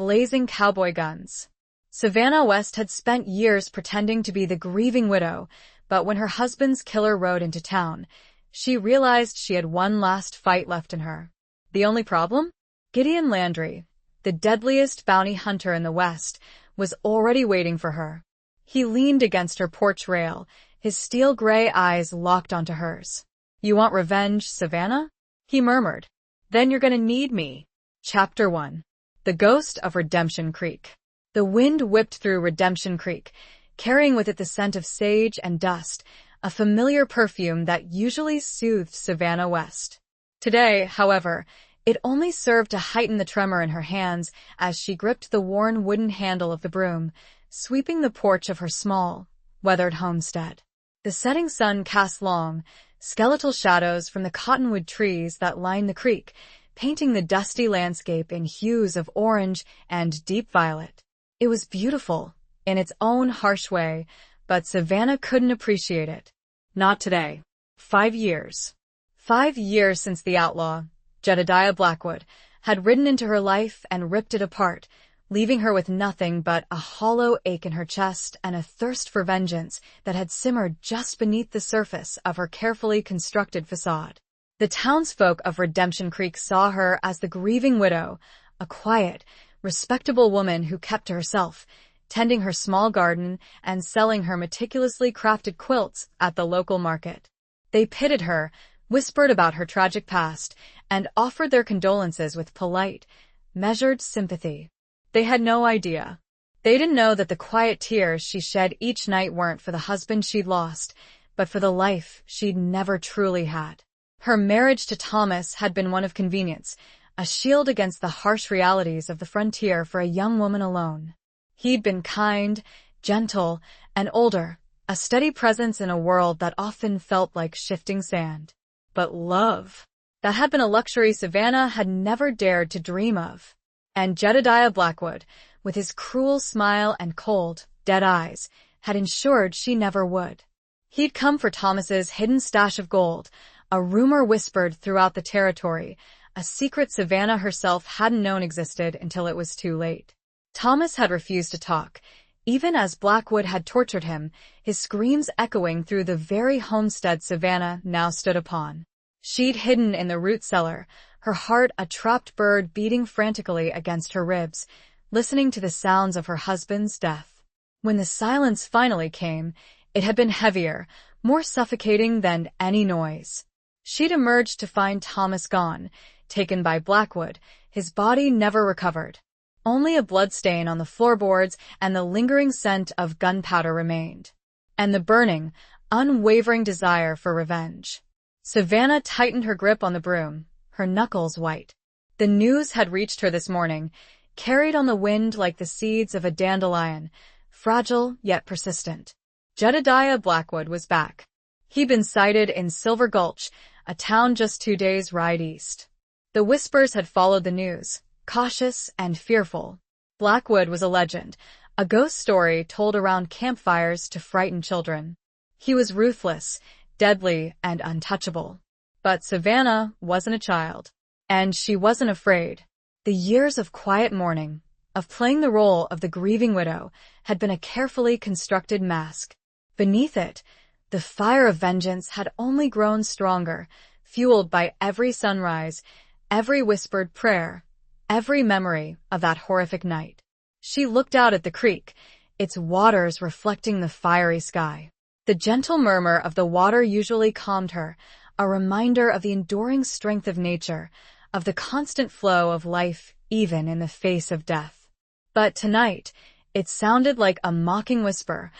blazing cowboy guns. Savannah West had spent years pretending to be the grieving widow, but when her husband's killer rode into town, she realized she had one last fight left in her. The only problem? Gideon Landry, the deadliest bounty hunter in the West, was already waiting for her. He leaned against her porch rail, his steel-gray eyes locked onto hers. "You want revenge, Savannah?" he murmured. "Then you're gonna need me." Chapter 1. The Ghost of Redemption Creek. The wind whipped through Redemption Creek, carrying with it the scent of sage and dust, a familiar perfume that usually soothed Savannah West. Today, however, it only served to heighten the tremor in her hands as she gripped the worn wooden handle of the broom, sweeping the porch of her small, weathered homestead. The setting sun cast long, skeletal shadows from the cottonwood trees that lined the creek, painting the dusty landscape in hues of orange and deep violet. It was beautiful, in its own harsh way, but Savannah couldn't appreciate it. Not today. 5 years. 5 years since the outlaw, Jedediah Blackwood, had ridden into her life and ripped it apart, leaving her with nothing but a hollow ache in her chest and a thirst for vengeance that had simmered just beneath the surface of her carefully constructed facade. The townsfolk of Redemption Creek saw her as the grieving widow, a quiet, respectable woman who kept to herself, tending her small garden and selling her meticulously crafted quilts at the local market. They pitied her, whispered about her tragic past, and offered their condolences with polite, measured sympathy. They had no idea. They didn't know that the quiet tears she shed each night weren't for the husband she'd lost, but for the life she'd never truly had. Her marriage to Thomas had been one of convenience, a shield against the harsh realities of the frontier for a young woman alone. He'd been kind, gentle, and older, a steady presence in a world that often felt like shifting sand. But love, that had been a luxury Savannah had never dared to dream of. And Jedediah Blackwood, with his cruel smile and cold, dead eyes, had ensured she never would. He'd come for Thomas's hidden stash of gold, a rumor whispered throughout the territory, a secret Savannah herself hadn't known existed until it was too late. Thomas had refused to talk, even as Blackwood had tortured him, his screams echoing through the very homestead Savannah now stood upon. She'd hidden in the root cellar, her heart a trapped bird beating frantically against her ribs, listening to the sounds of her husband's death. When the silence finally came, it had been heavier, more suffocating than any noise. She'd emerged to find Thomas gone, taken by Blackwood, his body never recovered. Only a bloodstain on the floorboards and the lingering scent of gunpowder remained. And the burning, unwavering desire for revenge. Savannah tightened her grip on the broom, her knuckles white. The news had reached her this morning, carried on the wind like the seeds of a dandelion, fragile yet persistent. Jedediah Blackwood was back. He'd been sighted in Silver Gulch, a town just 2 days' ride east. The whispers had followed the news, cautious and fearful. Blackwood was a legend, a ghost story told around campfires to frighten children. He was ruthless, deadly, and untouchable. But Savannah wasn't a child. And she wasn't afraid. The years of quiet mourning, of playing the role of the grieving widow, had been a carefully constructed mask. Beneath it, the fire of vengeance had only grown stronger, fueled by every sunrise, every whispered prayer, every memory of that horrific night. She looked out at the creek, its waters reflecting the fiery sky. The gentle murmur of the water usually calmed her, a reminder of the enduring strength of nature, of the constant flow of life even in the face of death. But tonight, it sounded like a mocking whisper,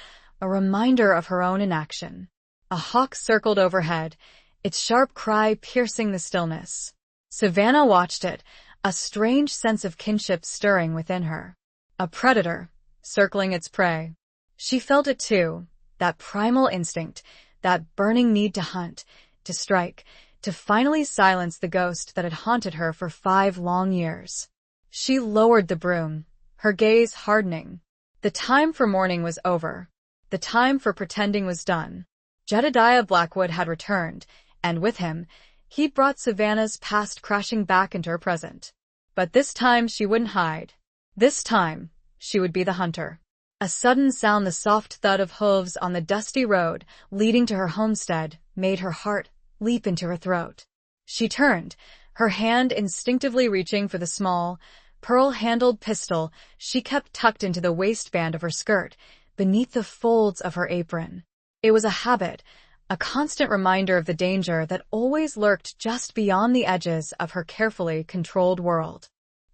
a reminder of her own inaction. A hawk circled overhead, its sharp cry piercing the stillness. Savannah watched it, a strange sense of kinship stirring within her. A predator, circling its prey. She felt it too, that primal instinct, that burning need to hunt, to strike, to finally silence the ghost that had haunted her for 5 long years. She lowered the broom, her gaze hardening. The time for mourning was over. The time for pretending was done. Jedediah Blackwood had returned, and with him, he brought Savannah's past crashing back into her present. But this time she wouldn't hide. This time, she would be the hunter. A sudden sound, the soft thud of hooves on the dusty road leading to her homestead, made her heart leap into her throat. She turned, her hand instinctively reaching for the small, pearl-handled pistol she kept tucked into the waistband of her skirt, beneath the folds of her apron. It was a habit, a constant reminder of the danger that always lurked just beyond the edges of her carefully controlled world.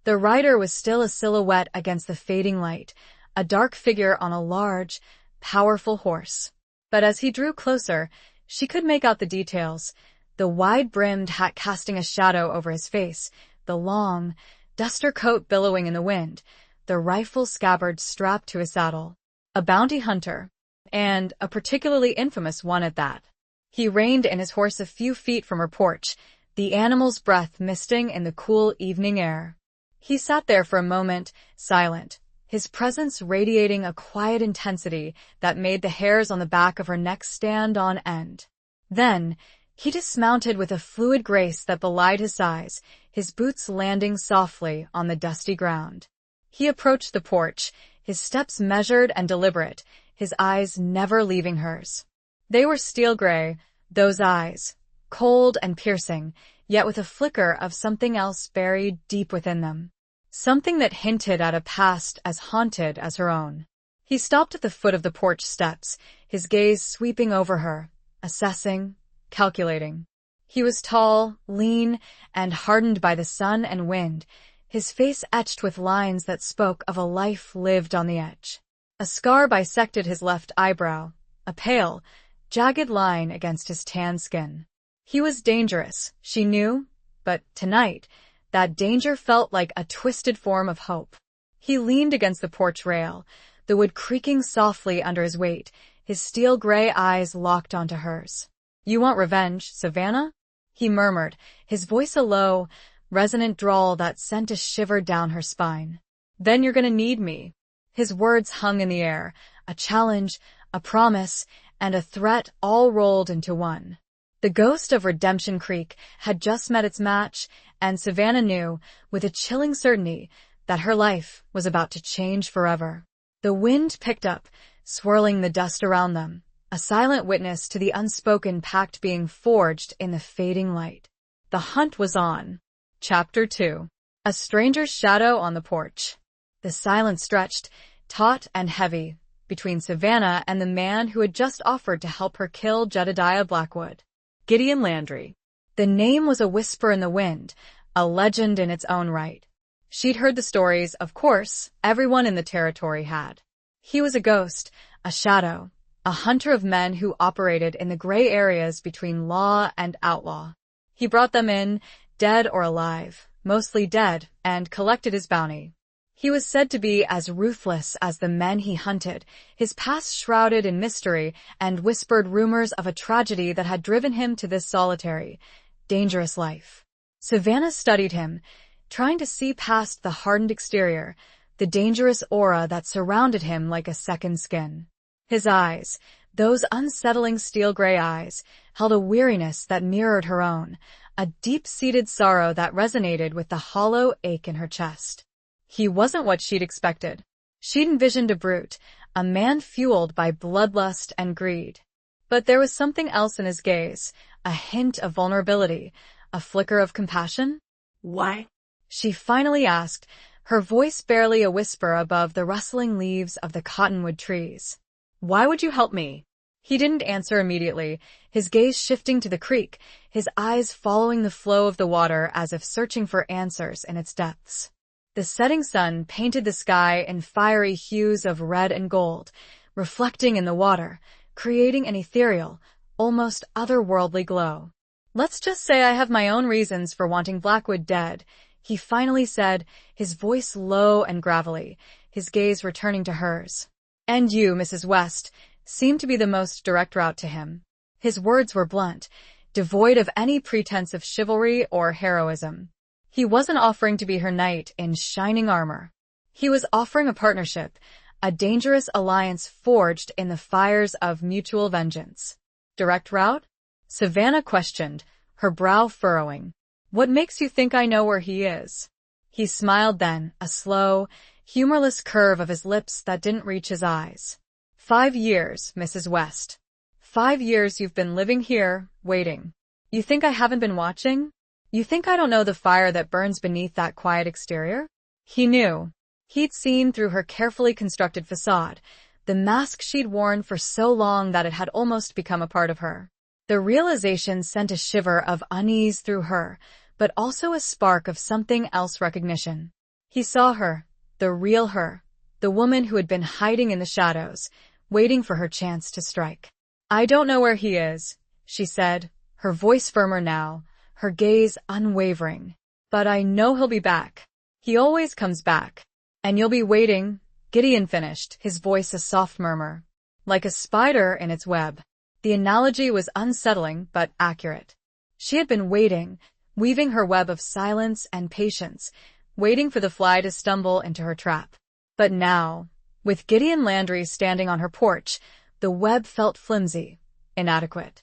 The rider was still a silhouette against the fading light, a dark figure on a large, powerful horse. But as he drew closer, she could make out the details, the wide-brimmed hat casting a shadow over his face, the long, duster coat billowing in the wind, the rifle scabbard strapped to his saddle. A bounty hunter, and a particularly infamous one at that. He reined in his horse a few feet from her porch, the animal's breath misting in the cool evening air. He sat there for a moment, silent, his presence radiating a quiet intensity that made the hairs on the back of her neck stand on end. Then, he dismounted with a fluid grace that belied his size, his boots landing softly on the dusty ground. He approached the porch, his steps measured and deliberate, his eyes never leaving hers. They were steel gray, those eyes, cold and piercing, yet with a flicker of something else buried deep within them. Something that hinted at a past as haunted as her own. He stopped at the foot of the porch steps, his gaze sweeping over her, assessing, calculating. He was tall, lean, and hardened by the sun and wind, his face etched with lines that spoke of a life lived on the edge. A scar bisected his left eyebrow, a pale, jagged line against his tan skin. He was dangerous, she knew, but tonight, that danger felt like a twisted form of hope. He leaned against the porch rail, the wood creaking softly under his weight, his steel gray eyes locked onto hers. "You want revenge, Savannah?" he murmured, his voice a low, resonant drawl that sent a shiver down her spine. "Then you're gonna need me." His words hung in the air, a challenge, a promise, and a threat all rolled into one. The ghost of Redemption Creek had just met its match, and Savannah knew, with a chilling certainty, that her life was about to change forever. The wind picked up, swirling the dust around them, a silent witness to the unspoken pact being forged in the fading light. The hunt was on. Chapter 2. A stranger's shadow on the porch. The silence stretched, taut and heavy, between Savannah and the man who had just offered to help her kill Jedediah Blackwood. Gideon Landry. The name was a whisper in the wind, a legend in its own right. She'd heard the stories, of course, everyone in the territory had. He was a ghost, a shadow, a hunter of men who operated in the gray areas between law and outlaw. He brought them in, dead or alive, mostly dead, and collected his bounty. He was said to be as ruthless as the men he hunted, his past shrouded in mystery and whispered rumors of a tragedy that had driven him to this solitary, dangerous life. Savannah studied him, trying to see past the hardened exterior, the dangerous aura that surrounded him like a second skin. His eyes, those unsettling steel gray eyes, held a weariness that mirrored her own, a deep-seated sorrow that resonated with the hollow ache in her chest. He wasn't what she'd expected. She'd envisioned a brute, a man fueled by bloodlust and greed. But there was something else in his gaze, a hint of vulnerability, a flicker of compassion. "Why?" she finally asked, her voice barely a whisper above the rustling leaves of the cottonwood trees. "Why would you help me?" He didn't answer immediately, his gaze shifting to the creek, his eyes following the flow of the water as if searching for answers in its depths. The setting sun painted the sky in fiery hues of red and gold, reflecting in the water, creating an ethereal, almost otherworldly glow. "Let's just say I have my own reasons for wanting Blackwood dead," he finally said, his voice low and gravelly, his gaze returning to hers. "And you, Mrs. West," seemed to be the most direct route to him. His words were blunt, devoid of any pretense of chivalry or heroism. He wasn't offering to be her knight in shining armor. He was offering a partnership, a dangerous alliance forged in the fires of mutual vengeance. "Direct route?" Savannah questioned, her brow furrowing. "What makes you think I know where he is?" He smiled then, a slow, humorless curve of his lips that didn't reach his eyes. 5 years, Mrs. West. 5 years you've been living here, waiting. You think I haven't been watching? You think I don't know the fire that burns beneath that quiet exterior? He knew. He'd seen through her carefully constructed facade, the mask she'd worn for so long that it had almost become a part of her. The realization sent a shiver of unease through her, but also a spark of something else recognition. He saw her, the real her, the woman who had been hiding in the shadows, waiting for her chance to strike. I don't know where he is, she said, her voice firmer now, her gaze unwavering. But I know he'll be back. He always comes back. And you'll be waiting, Gideon finished, his voice a soft murmur. Like a spider in its web. The analogy was unsettling but accurate. She had been waiting, weaving her web of silence and patience, waiting for the fly to stumble into her trap. But now, with Gideon Landry standing on her porch, the web felt flimsy, inadequate.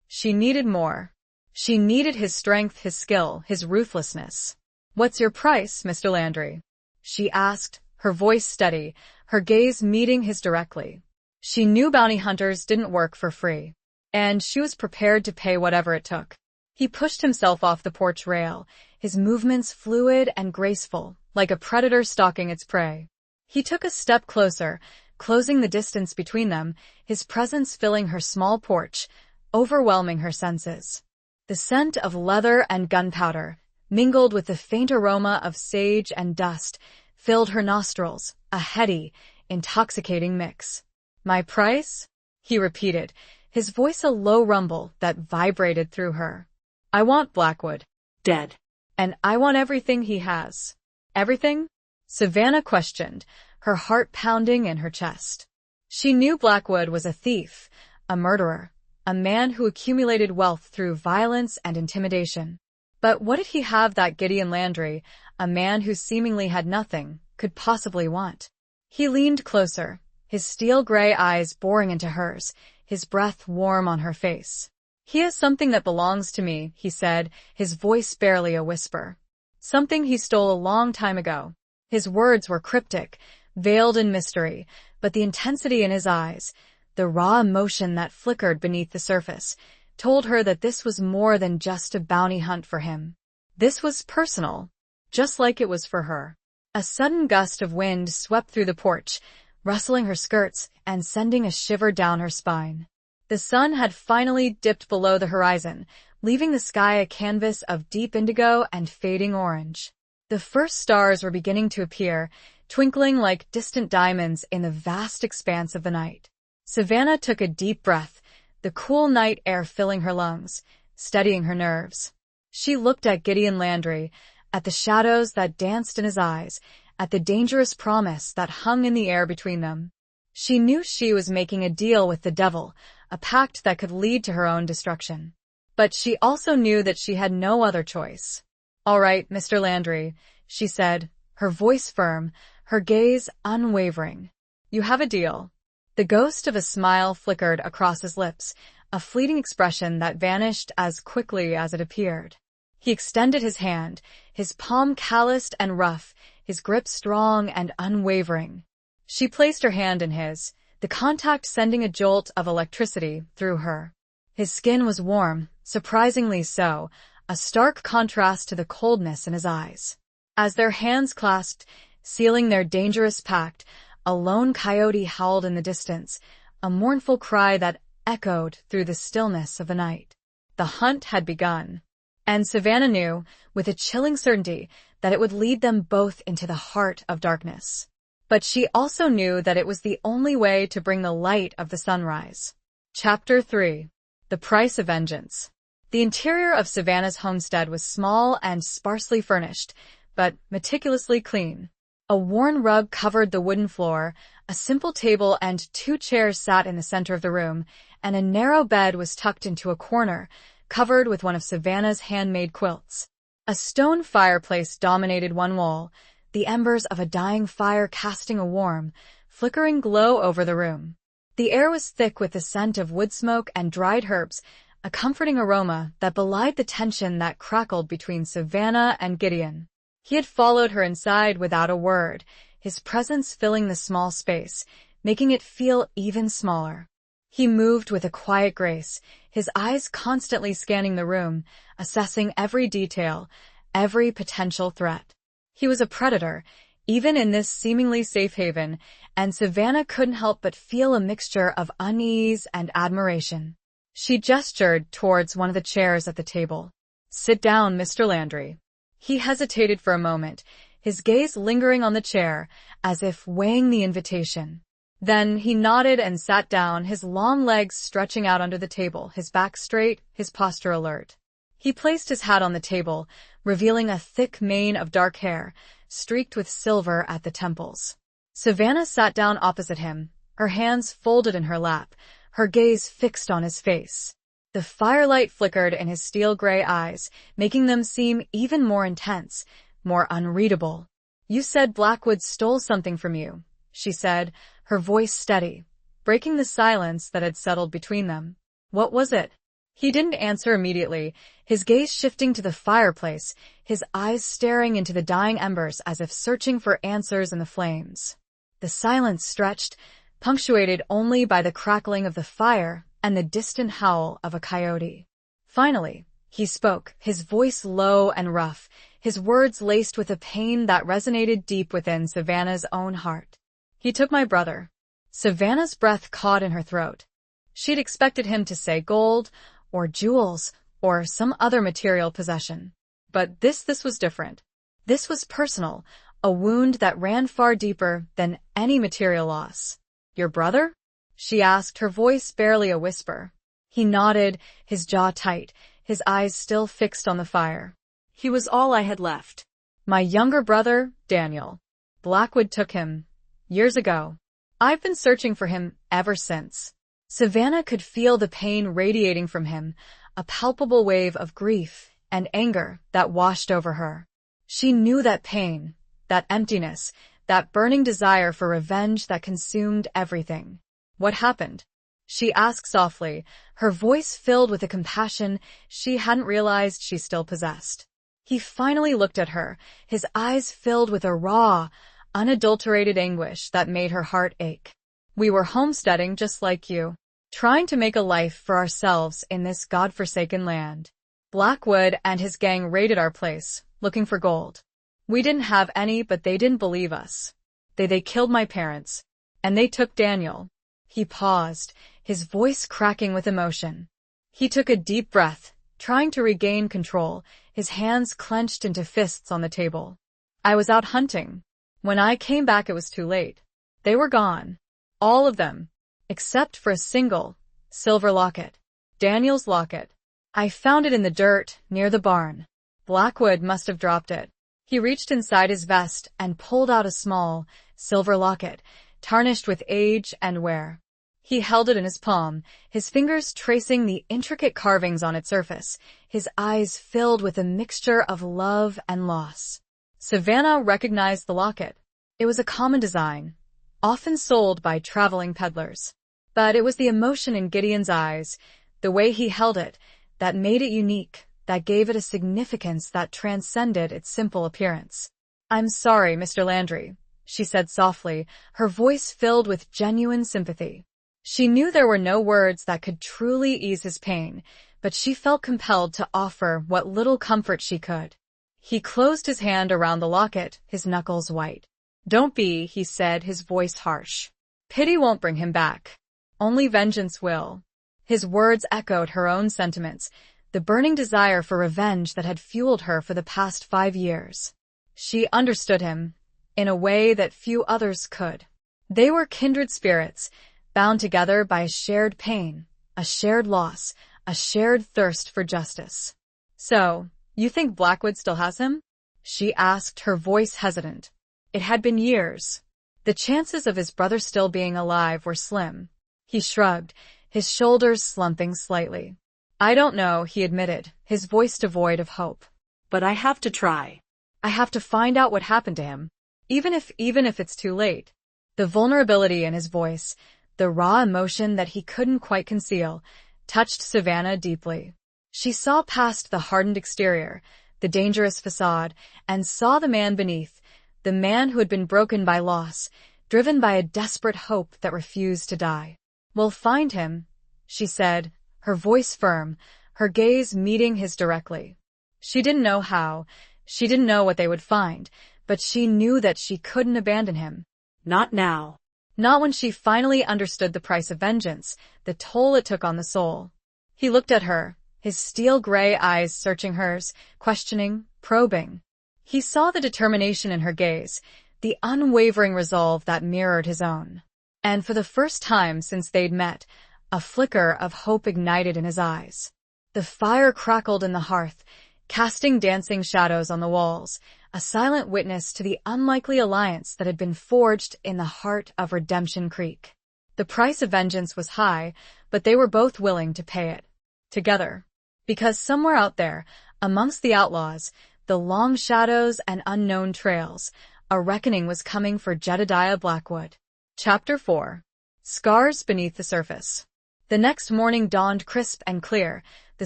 She needed more. She needed his strength, his skill, his ruthlessness. What's your price, Mr. Landry? She asked, her voice steady, her gaze meeting his directly. She knew bounty hunters didn't work for free, and she was prepared to pay whatever it took. He pushed himself off the porch rail, his movements fluid and graceful, like a predator stalking its prey. He took a step closer, closing the distance between them, his presence filling her small porch, overwhelming her senses. The scent of leather and gunpowder, mingled with the faint aroma of sage and dust, filled her nostrils, a heady, intoxicating mix. My price? He repeated, his voice a low rumble that vibrated through her. I want Blackwood. Dead. And I want everything he has. Everything? Savannah questioned, her heart pounding in her chest. She knew Blackwood was a thief, a murderer, a man who accumulated wealth through violence and intimidation. But what did he have that Gideon Landry, a man who seemingly had nothing, could possibly want? He leaned closer, his steel-gray eyes boring into hers, his breath warm on her face. He has something that belongs to me, he said, his voice barely a whisper. Something he stole a long time ago. His words were cryptic, veiled in mystery, but the intensity in his eyes, the raw emotion that flickered beneath the surface, told her that this was more than just a bounty hunt for him. This was personal, just like it was for her. A sudden gust of wind swept through the porch, rustling her skirts and sending a shiver down her spine. The sun had finally dipped below the horizon, leaving the sky a canvas of deep indigo and fading orange. The first stars were beginning to appear, twinkling like distant diamonds in the vast expanse of the night. Savannah took a deep breath, the cool night air filling her lungs, steadying her nerves. She looked at Gideon Landry, at the shadows that danced in his eyes, at the dangerous promise that hung in the air between them. She knew she was making a deal with the devil, a pact that could lead to her own destruction. But she also knew that she had no other choice. All right, Mr. Landry, she said, her voice firm, her gaze unwavering. You have a deal. The ghost of a smile flickered across his lips, a fleeting expression that vanished as quickly as it appeared. He extended his hand, his palm calloused and rough, his grip strong and unwavering. She placed her hand in his, the contact sending a jolt of electricity through her. His skin was warm, surprisingly so, a stark contrast to the coldness in his eyes. As their hands clasped, sealing their dangerous pact, a lone coyote howled in the distance, a mournful cry that echoed through the stillness of the night. The hunt had begun. And Savannah knew, with a chilling certainty, that it would lead them both into the heart of darkness. But she also knew that it was the only way to bring the light of the sunrise. Chapter 3. The Price of Vengeance. The interior of Savannah's homestead was small and sparsely furnished, but meticulously clean. A worn rug covered the wooden floor, a simple table and 2 chairs sat in the center of the room, and a narrow bed was tucked into a corner, covered with one of Savannah's handmade quilts. A stone fireplace dominated one wall, the embers of a dying fire casting a warm, flickering glow over the room. The air was thick with the scent of wood smoke and dried herbs, a comforting aroma that belied the tension that crackled between Savannah and Gideon. He had followed her inside without a word, his presence filling the small space, making it feel even smaller. He moved with a quiet grace, his eyes constantly scanning the room, assessing every detail, every potential threat. He was a predator, even in this seemingly safe haven, and Savannah couldn't help but feel a mixture of unease and admiration. She gestured towards one of the chairs at the table. "Sit down, Mr. Landry." He hesitated for a moment, his gaze lingering on the chair, as if weighing the invitation. Then he nodded and sat down, his long legs stretching out under the table, his back straight, his posture alert. He placed his hat on the table, revealing a thick mane of dark hair, streaked with silver at the temples. Savannah sat down opposite him, her hands folded in her lap, her gaze fixed on his face. The firelight flickered in his steel-gray eyes, making them seem even more intense, more unreadable. "You said Blackwood stole something from you," she said, her voice steady, breaking the silence that had settled between them. "What was it?" He didn't answer immediately, his gaze shifting to the fireplace, his eyes staring into the dying embers as if searching for answers in the flames. The silence stretched, punctuated only by the crackling of the fire and the distant howl of a coyote. Finally, he spoke, his voice low and rough, his words laced with a pain that resonated deep within Savannah's own heart. "He took my brother." Savannah's breath caught in her throat. She'd expected him to say gold, or jewels, or some other material possession. But this was different. This was personal, a wound that ran far deeper than any material loss. "Your brother?" she asked, her voice barely a whisper. He nodded, his jaw tight, his eyes still fixed on the fire. "He was all I had left. My younger brother, Daniel. Blackwood took him years ago. I've been searching for him ever since." Savannah could feel the pain radiating from him, a palpable wave of grief and anger that washed over her. She knew that pain, that emptiness, that burning desire for revenge that consumed everything. "What happened?" she asked softly, her voice filled with a compassion she hadn't realized she still possessed. He finally looked at her, his eyes filled with a raw, unadulterated anguish that made her heart ache. "We were homesteading just like you, trying to make a life for ourselves in this godforsaken land. Blackwood and his gang raided our place, looking for gold. We didn't have any, but they didn't believe us. They killed my parents, and they took Daniel." He paused, his voice cracking with emotion. He took a deep breath, trying to regain control, his hands clenched into fists on the table. "I was out hunting. When I came back, it was too late. They were gone. All of them. Except for a single silver locket. Daniel's locket. I found it in the dirt near the barn. Blackwood must have dropped it." He reached inside his vest and pulled out a small silver locket, tarnished with age and wear. He held it in his palm, his fingers tracing the intricate carvings on its surface, his eyes filled with a mixture of love and loss. Savannah recognized the locket. It was a common design, often sold by traveling peddlers. But it was the emotion in Gideon's eyes, the way he held it, that made it unique, that gave it a significance that transcended its simple appearance. "I'm sorry, Mr. Landry," she said softly, her voice filled with genuine sympathy. She knew there were no words that could truly ease his pain, but she felt compelled to offer what little comfort she could. He closed his hand around the locket, his knuckles white. "Don't be," he said, his voice harsh. "Pity won't bring him back. Only vengeance will." His words echoed her own sentiments, the burning desire for revenge that had fueled her for the past 5 years. She understood him, in a way that few others could. They were kindred spirits, bound together by a shared pain, a shared loss, a shared thirst for justice. "So, you think Blackwood still has him?" she asked, her voice hesitant. It had been years. The chances of his brother still being alive were slim. He shrugged, his shoulders slumping slightly. "I don't know," he admitted, his voice devoid of hope. "But I have to try. I have to find out what happened to him, even if it's too late." The vulnerability in his voice, the raw emotion that he couldn't quite conceal, touched Savannah deeply. She saw past the hardened exterior, the dangerous facade, and saw the man beneath, the man who had been broken by loss, driven by a desperate hope that refused to die. "We'll find him," she said, her voice firm, her gaze meeting his directly. She didn't know how, she didn't know what they would find, but she knew that she couldn't abandon him. Not now. Not when she finally understood the price of vengeance, the toll it took on the soul. He looked at her, his steel-gray eyes searching hers, questioning, probing. He saw the determination in her gaze, the unwavering resolve that mirrored his own. And for the first time since they'd met, a flicker of hope ignited in his eyes. The fire crackled in the hearth, casting dancing shadows on the walls, a silent witness to the unlikely alliance that had been forged in the heart of Redemption Creek. The price of vengeance was high, but they were both willing to pay it. Together. Because somewhere out there, amongst the outlaws, the long shadows and unknown trails, a reckoning was coming for Jedediah Blackwood. Chapter 4. Scars Beneath the Surface. The next morning dawned crisp and clear, the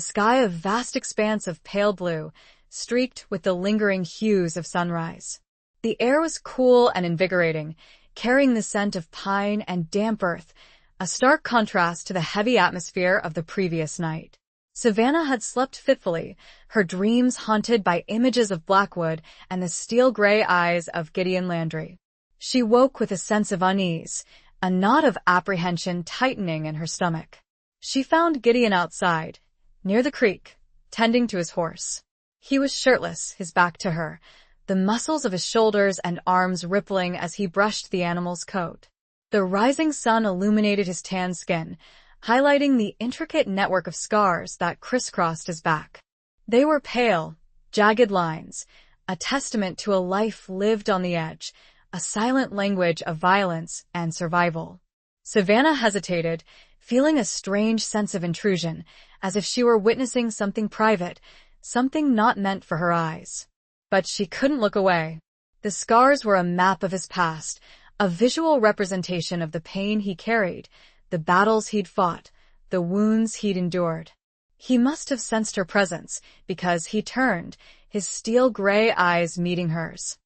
sky a vast expanse of pale blue, streaked with the lingering hues of sunrise. The air was cool and invigorating, carrying the scent of pine and damp earth, a stark contrast to the heavy atmosphere of the previous night. Savannah had slept fitfully, her dreams haunted by images of Blackwood and the steel-gray eyes of Gideon Landry. She woke with a sense of unease, a knot of apprehension tightening in her stomach. She found Gideon outside, near the creek, tending to his horse. He was shirtless, his back to her, the muscles of his shoulders and arms rippling as he brushed the animal's coat. The rising sun illuminated his tan skin, highlighting the intricate network of scars that crisscrossed his back. They were pale, jagged lines, a testament to a life lived on the edge, a silent language of violence and survival. Savannah hesitated, feeling a strange sense of intrusion, as if she were witnessing something private, something not meant for her eyes. But she couldn't look away. The scars were a map of his past, a visual representation of the pain he carried, the battles he'd fought, the wounds he'd endured. He must have sensed her presence, because he turned, his steel-gray eyes meeting hers.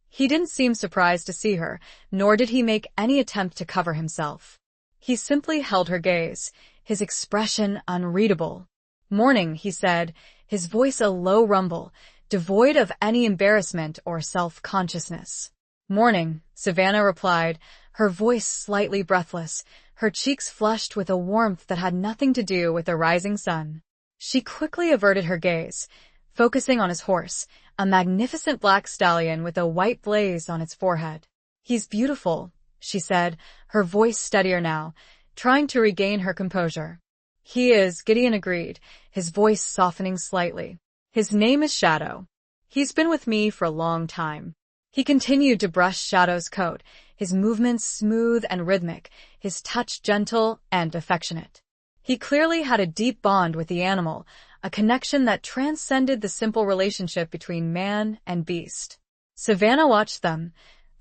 He didn't seem surprised to see her, nor did he make any attempt to cover himself. He simply held her gaze, his expression unreadable. "Morning," he said, his voice a low rumble, devoid of any embarrassment or self-consciousness. "Morning," Savannah replied, her voice slightly breathless, her cheeks flushed with a warmth that had nothing to do with the rising sun. She quickly averted her gaze, focusing on his horse, a magnificent black stallion with a white blaze on its forehead. "He's beautiful," she said, her voice steadier now, trying to regain her composure. "He is," Gideon agreed, his voice softening slightly. "His name is Shadow. He's been with me for a long time." He continued to brush Shadow's coat, his movements smooth and rhythmic, his touch gentle and affectionate. He clearly had a deep bond with the animal, a connection that transcended the simple relationship between man and beast. Savannah watched them,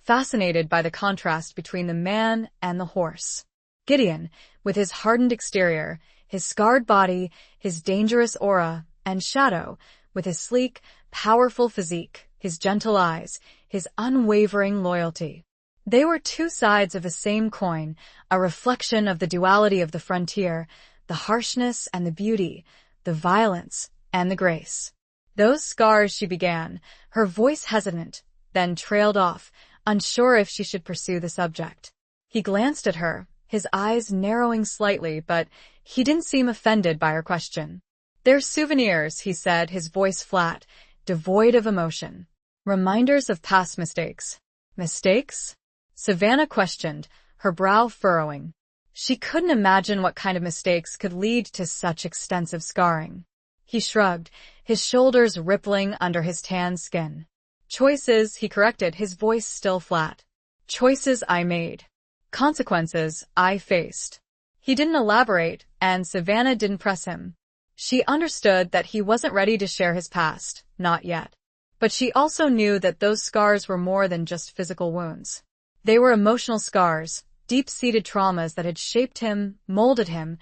fascinated by the contrast between the man and the horse. Gideon, with his hardened exterior, his scarred body, his dangerous aura, and Shadow, with his sleek, powerful physique, his gentle eyes, his unwavering loyalty. They were two sides of the same coin, a reflection of the duality of the frontier, the harshness and the beauty, the violence and the grace. "Those scars," she began, her voice hesitant, then trailed off, unsure if she should pursue the subject. He glanced at her, his eyes narrowing slightly, but he didn't seem offended by her question. "They're souvenirs," he said, his voice flat, devoid of emotion. "Reminders of past mistakes." "Mistakes?" Savannah questioned, her brow furrowing. She couldn't imagine what kind of mistakes could lead to such extensive scarring. He shrugged, his shoulders rippling under his tan skin. "Choices," he corrected, his voice still flat. "Choices I made. Consequences I faced." He didn't elaborate, and Savannah didn't press him. She understood that he wasn't ready to share his past, not yet. But she also knew that those scars were more than just physical wounds. They were emotional scars, deep-seated traumas that had shaped him, molded him,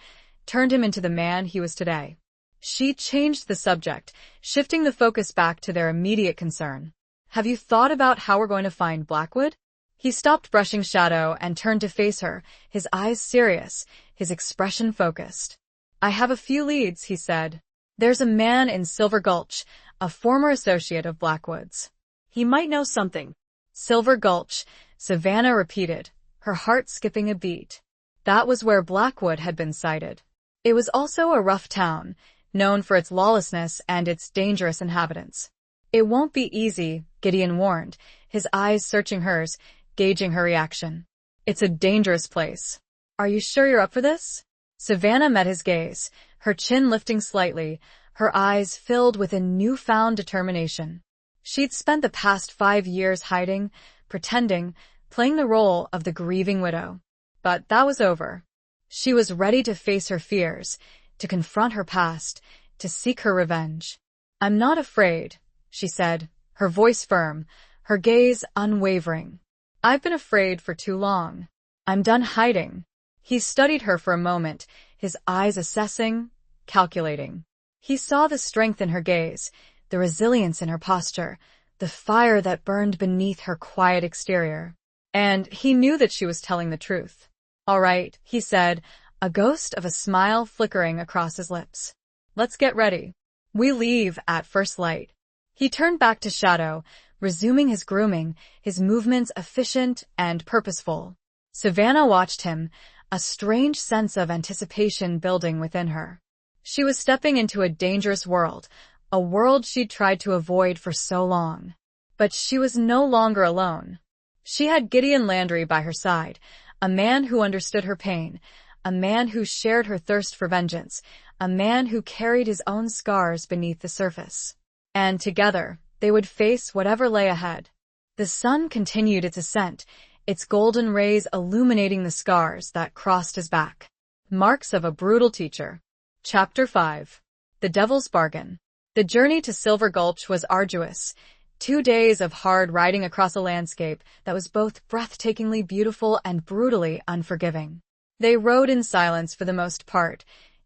turned him into the man he was today. She changed the subject, shifting the focus back to their immediate concern. Have you thought about how we're going to find Blackwood? He stopped brushing shadow and turned to face her, his eyes serious, his expression focused. I have a few leads, he said. There's a man in Silver Gulch, a former associate of Blackwood's. He might know something. Silver Gulch, Savannah repeated, her heart skipping a beat. That was where Blackwood had been sighted. It was also a rough town, known for its lawlessness and its dangerous inhabitants. It won't be easy, Gideon warned, his eyes searching hers, gauging her reaction. It's a dangerous place. Are you sure you're up for this? Savannah met his gaze, her chin lifting slightly, her eyes filled with a newfound determination. She'd spent the past 5 years hiding, pretending, playing the role of the grieving widow. But that was over. She was ready to face her fears, to confront her past, to seek her revenge. I'm not afraid, she said, her voice firm, her gaze unwavering. I've been afraid for too long. I'm done hiding. He studied her for a moment, his eyes assessing, calculating. He saw the strength in her gaze, the resilience in her posture, the fire that burned beneath her quiet exterior. And he knew that she was telling the truth. All right, he said, a ghost of a smile flickering across his lips. Let's get ready. We leave at first light. He turned back to shadow, resuming his grooming, his movements efficient and purposeful. Savannah watched him, a strange sense of anticipation building within her. She was stepping into a dangerous world, a world she'd tried to avoid for so long. But she was no longer alone. She had Gideon Landry by her side, a man who understood her pain, a man who shared her thirst for vengeance, a man who carried his own scars beneath the surface. And together, they would face whatever lay ahead. The sun continued its ascent, its golden rays illuminating the scars that crossed his back. Marks of a brutal teacher. Chapter 5. The Devil's Bargain. The journey to Silver Gulch was arduous. 2 days of hard riding across a landscape that was both breathtakingly beautiful and brutally unforgiving. They rode in silence for the most part,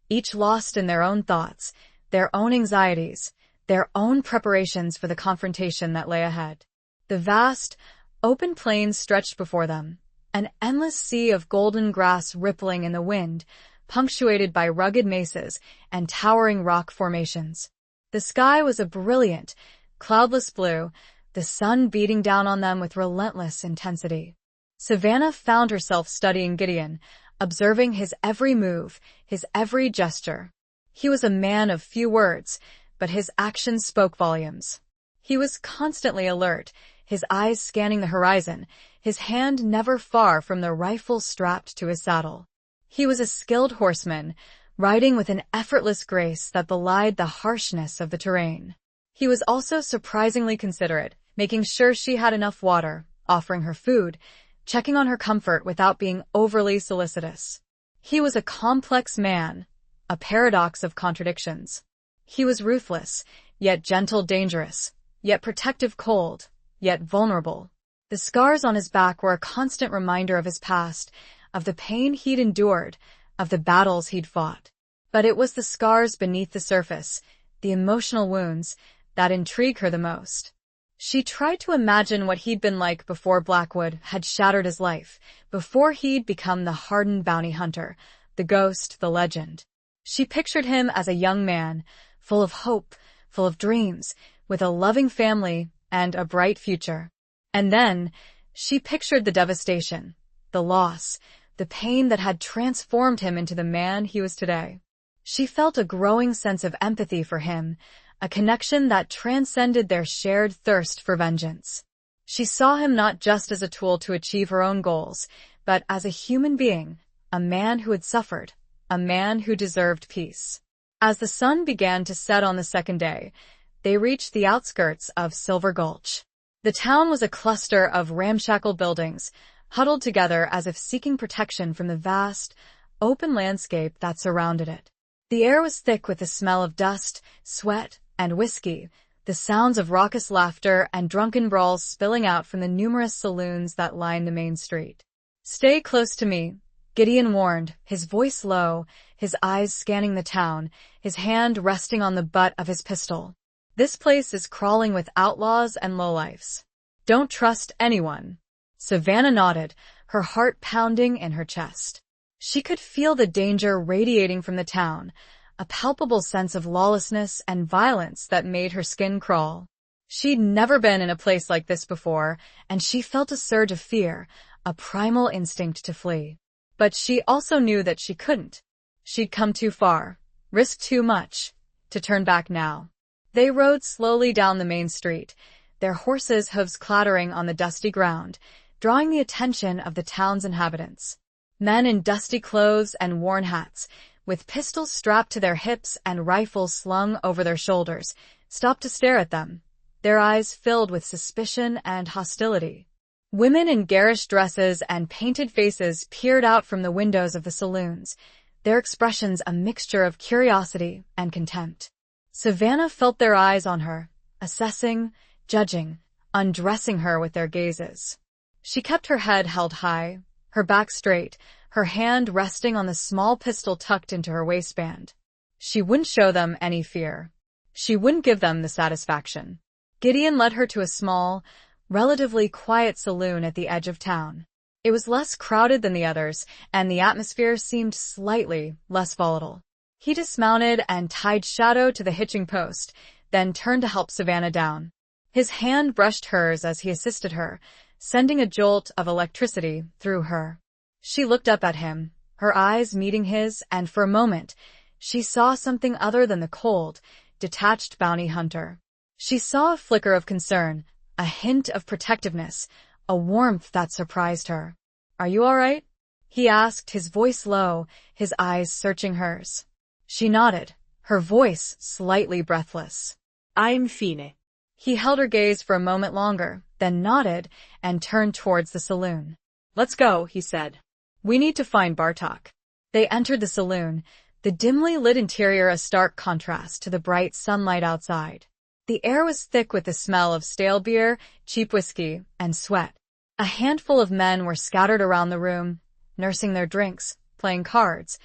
each lost in their own thoughts, their own anxieties, their own preparations for the confrontation that lay ahead. The vast, open plains stretched before them, an endless sea of golden grass rippling in the wind, punctuated by rugged mesas and towering rock formations. The sky was a brilliant, cloudless blue, the sun beating down on them with relentless intensity. Savannah found herself studying Gideon, observing his every move, his every gesture. He was a man of few words, but his actions spoke volumes. He was constantly alert, his eyes scanning the horizon, his hand never far from the rifle strapped to his saddle. He was a skilled horseman, riding with an effortless grace that belied the harshness of the terrain. He was also surprisingly considerate, making sure she had enough water, offering her food, checking on her comfort without being overly solicitous. He was a complex man, a paradox of contradictions. He was ruthless, yet gentle, dangerous, yet protective, cold, yet vulnerable. The scars on his back were a constant reminder of his past, of the pain he'd endured, of the battles he'd fought. But it was the scars beneath the surface, the emotional wounds, that intrigued her the most. She tried to imagine what he'd been like before Blackwood had shattered his life, before he'd become the hardened bounty hunter, the ghost, the legend. She pictured him as a young man, full of hope, full of dreams, with a loving family and a bright future. And then, she pictured the devastation, the loss, the pain that had transformed him into the man he was today. She felt a growing sense of empathy for him, a connection that transcended their shared thirst for vengeance. She saw him not just as a tool to achieve her own goals, but as a human being, a man who had suffered, a man who deserved peace. As the sun began to set on the second day, they reached the outskirts of Silver Gulch. The town was a cluster of ramshackle buildings, huddled together as if seeking protection from the vast, open landscape that surrounded it. The air was thick with the smell of dust, sweat, and whiskey, the sounds of raucous laughter and drunken brawls spilling out from the numerous saloons that lined the main street. "Stay close to me," Gideon warned, his voice low, his eyes scanning the town, his hand resting on the butt of his pistol. This place is crawling with outlaws and lowlifes. Don't trust anyone. Savannah nodded, her heart pounding in her chest. She could feel the danger radiating from the town, a palpable sense of lawlessness and violence that made her skin crawl. She'd never been in a place like this before, and she felt a surge of fear, a primal instinct to flee. But she also knew that she couldn't. She'd come too far, risked too much, to turn back now. They rode slowly down the main street, their horses' hooves clattering on the dusty ground, drawing the attention of the town's inhabitants. Men in dusty clothes and worn hats, with pistols strapped to their hips and rifles slung over their shoulders, stopped to stare at them, their eyes filled with suspicion and hostility. Women in garish dresses and painted faces peered out from the windows of the saloons, their expressions a mixture of curiosity and contempt. Savannah felt their eyes on her, assessing, judging, undressing her with their gazes. She kept her head held high, her back straight, her hand resting on the small pistol tucked into her waistband. She wouldn't show them any fear. She wouldn't give them the satisfaction. Gideon led her to a small, relatively quiet saloon at the edge of town. It was less crowded than the others, and the atmosphere seemed slightly less volatile. He dismounted and tied Shadow to the hitching post, then turned to help Savannah down. His hand brushed hers as he assisted her, sending a jolt of electricity through her. She looked up at him, her eyes meeting his, and for a moment, she saw something other than the cold, detached bounty hunter. She saw a flicker of concern, a hint of protectiveness, a warmth that surprised her. "Are you all right?" he asked, his voice low, his eyes searching hers. She nodded, her voice slightly breathless. "I'm fine." He held her gaze for a moment longer, then nodded and turned towards the saloon. "Let's go," he said. "We need to find Bartok." They entered the saloon, the dimly lit interior a stark contrast to the bright sunlight outside. The air was thick with the smell of stale beer, cheap whiskey, and sweat. A handful of men were scattered around the room, nursing their drinks, playing cards,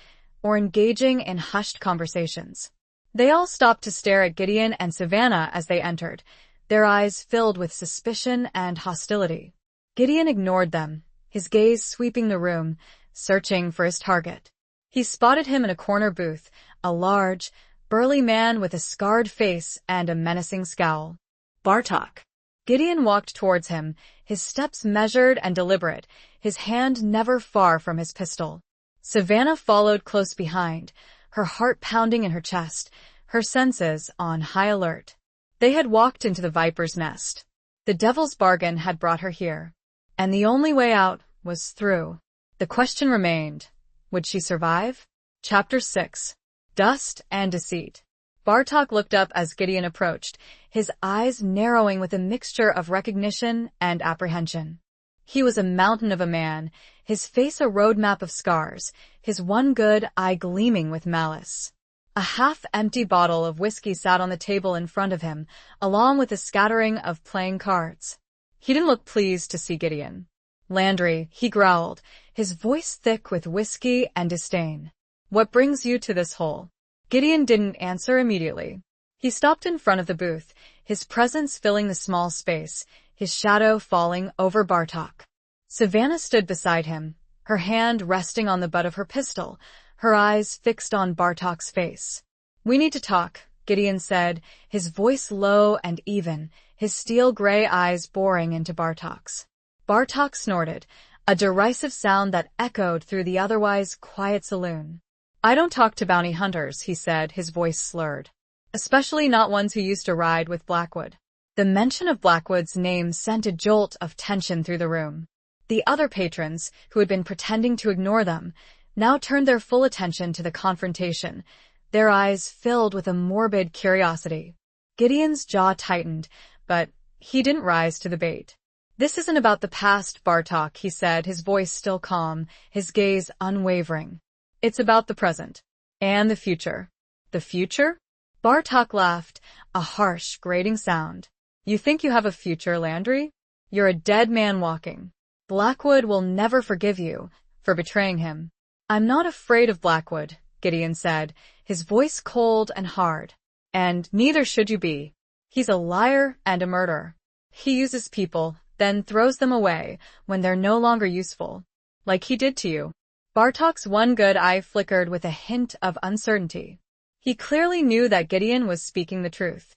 or engaging in hushed conversations. They all stopped to stare at Gideon and Savannah as they entered, their eyes filled with suspicion and hostility. Gideon ignored them, his gaze sweeping the room, searching for his target. He spotted him in a corner booth, a large, burly man with a scarred face and a menacing scowl. "Bartok." Gideon walked towards him, his steps measured and deliberate, his hand never far from his pistol. Savannah followed close behind, her heart pounding in her chest, her senses on high alert. They had walked into the viper's nest. The devil's bargain had brought her here, and the only way out was through. The question remained, would she survive? Chapter 6. Dust and Deceit. Bartok looked up as Gideon approached, his eyes narrowing with a mixture of recognition and apprehension. He was a mountain of a man, his face a roadmap of scars, his one good eye gleaming with malice. A half-empty bottle of whiskey sat on the table in front of him, along with a scattering of playing cards. He didn't look pleased to see Gideon. "Landry," he growled, his voice thick with whiskey and disdain. "What brings you to this hole?" Gideon didn't answer immediately. He stopped in front of the booth, his presence filling the small space, his shadow falling over Bartok. Savannah stood beside him, her hand resting on the butt of her pistol, her eyes fixed on Bartok's face. "We need to talk," Gideon said, his voice low and even, his steel-gray eyes boring into Bartok's. Bartok snorted, a derisive sound that echoed through the otherwise quiet saloon. "I don't talk to bounty hunters," he said, his voice slurred. "Especially not ones who used to ride with Blackwood." The mention of Blackwood's name sent a jolt of tension through the room. The other patrons, who had been pretending to ignore them, now turned their full attention to the confrontation, their eyes filled with a morbid curiosity. Gideon's jaw tightened, but he didn't rise to the bait. "This isn't about the past, Bartok," he said, his voice still calm, his gaze unwavering. "It's about the present. And the future." "The future?" Bartok laughed, a harsh, grating sound. "You think you have a future, Landry? You're a dead man walking. Blackwood will never forgive you for betraying him." "I'm not afraid of Blackwood," Gideon said, his voice cold and hard. "And neither should you be." He's a liar and a murderer. He uses people, then throws them away when they're no longer useful. Like he did to you. Bartok's one good eye flickered with a hint of uncertainty. He clearly knew that Gideon was speaking the truth.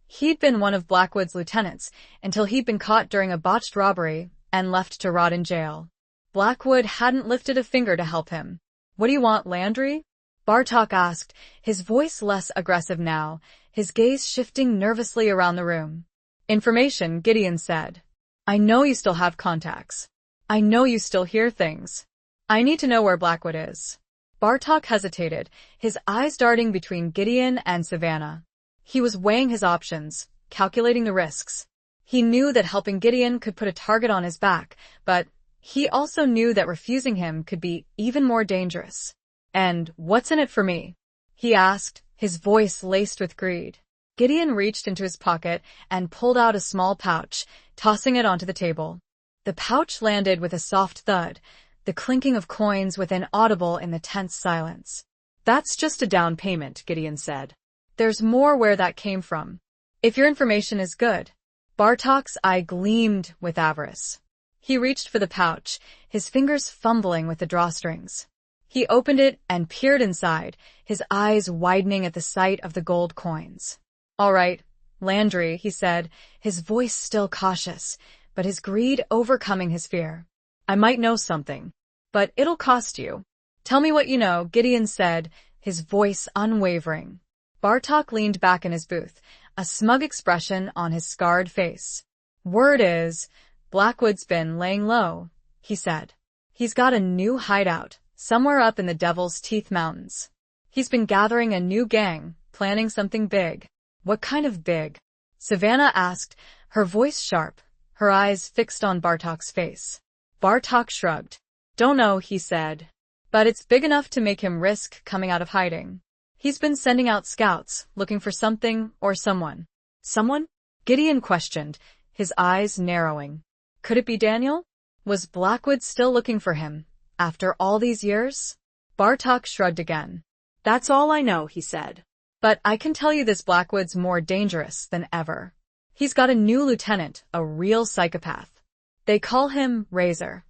He'd been one of Blackwood's lieutenants until he'd been caught during a botched robbery and left to rot in jail. Blackwood hadn't lifted a finger to help him. "What do you want, Landry?" Bartok asked, his voice less aggressive now, his gaze shifting nervously around the room. "Information," Gideon said. "I know you still have contacts. I know you still hear things. I need to know where Blackwood is." Bartok hesitated, his eyes darting between Gideon and Savannah. He was weighing his options, calculating the risks. He knew that helping Gideon could put a target on his back, but he also knew that refusing him could be even more dangerous. "And what's in it for me?" he asked, his voice laced with greed. Gideon reached into his pocket and pulled out a small pouch, tossing it onto the table. The pouch landed with a soft thud, the clinking of coins within audible in the tense silence. "That's just a down payment," Gideon said. "There's more where that came from. If your information is good." Bartok's eye gleamed with avarice. He reached for the pouch, his fingers fumbling with the drawstrings. He opened it and peered inside, his eyes widening at the sight of the gold coins. "All right, Landry," he said, his voice still cautious, but his greed overcoming his fear. "I might know something, but it'll cost you." "Tell me what you know," Gideon said, his voice unwavering. Bartok leaned back in his booth, a smug expression on his scarred face. "Word is, Blackwood's been laying low," he said. "He's got a new hideout, somewhere up in the Devil's Teeth Mountains. He's been gathering a new gang, planning something big." "What kind of big?" Savannah asked, her voice sharp, her eyes fixed on Bartok's face. Bartok shrugged. "Don't know," he said. "But it's big enough to make him risk coming out of hiding. He's been sending out scouts, looking for something or someone." "Someone?" Gideon questioned, his eyes narrowing. Could it be Daniel? Was Blackwood still looking for him, after all these years? Bartok shrugged again. "That's all I know," he said. "But I can tell you this Blackwood's more dangerous than ever. He's got a new lieutenant, a real psychopath. They call him Razor.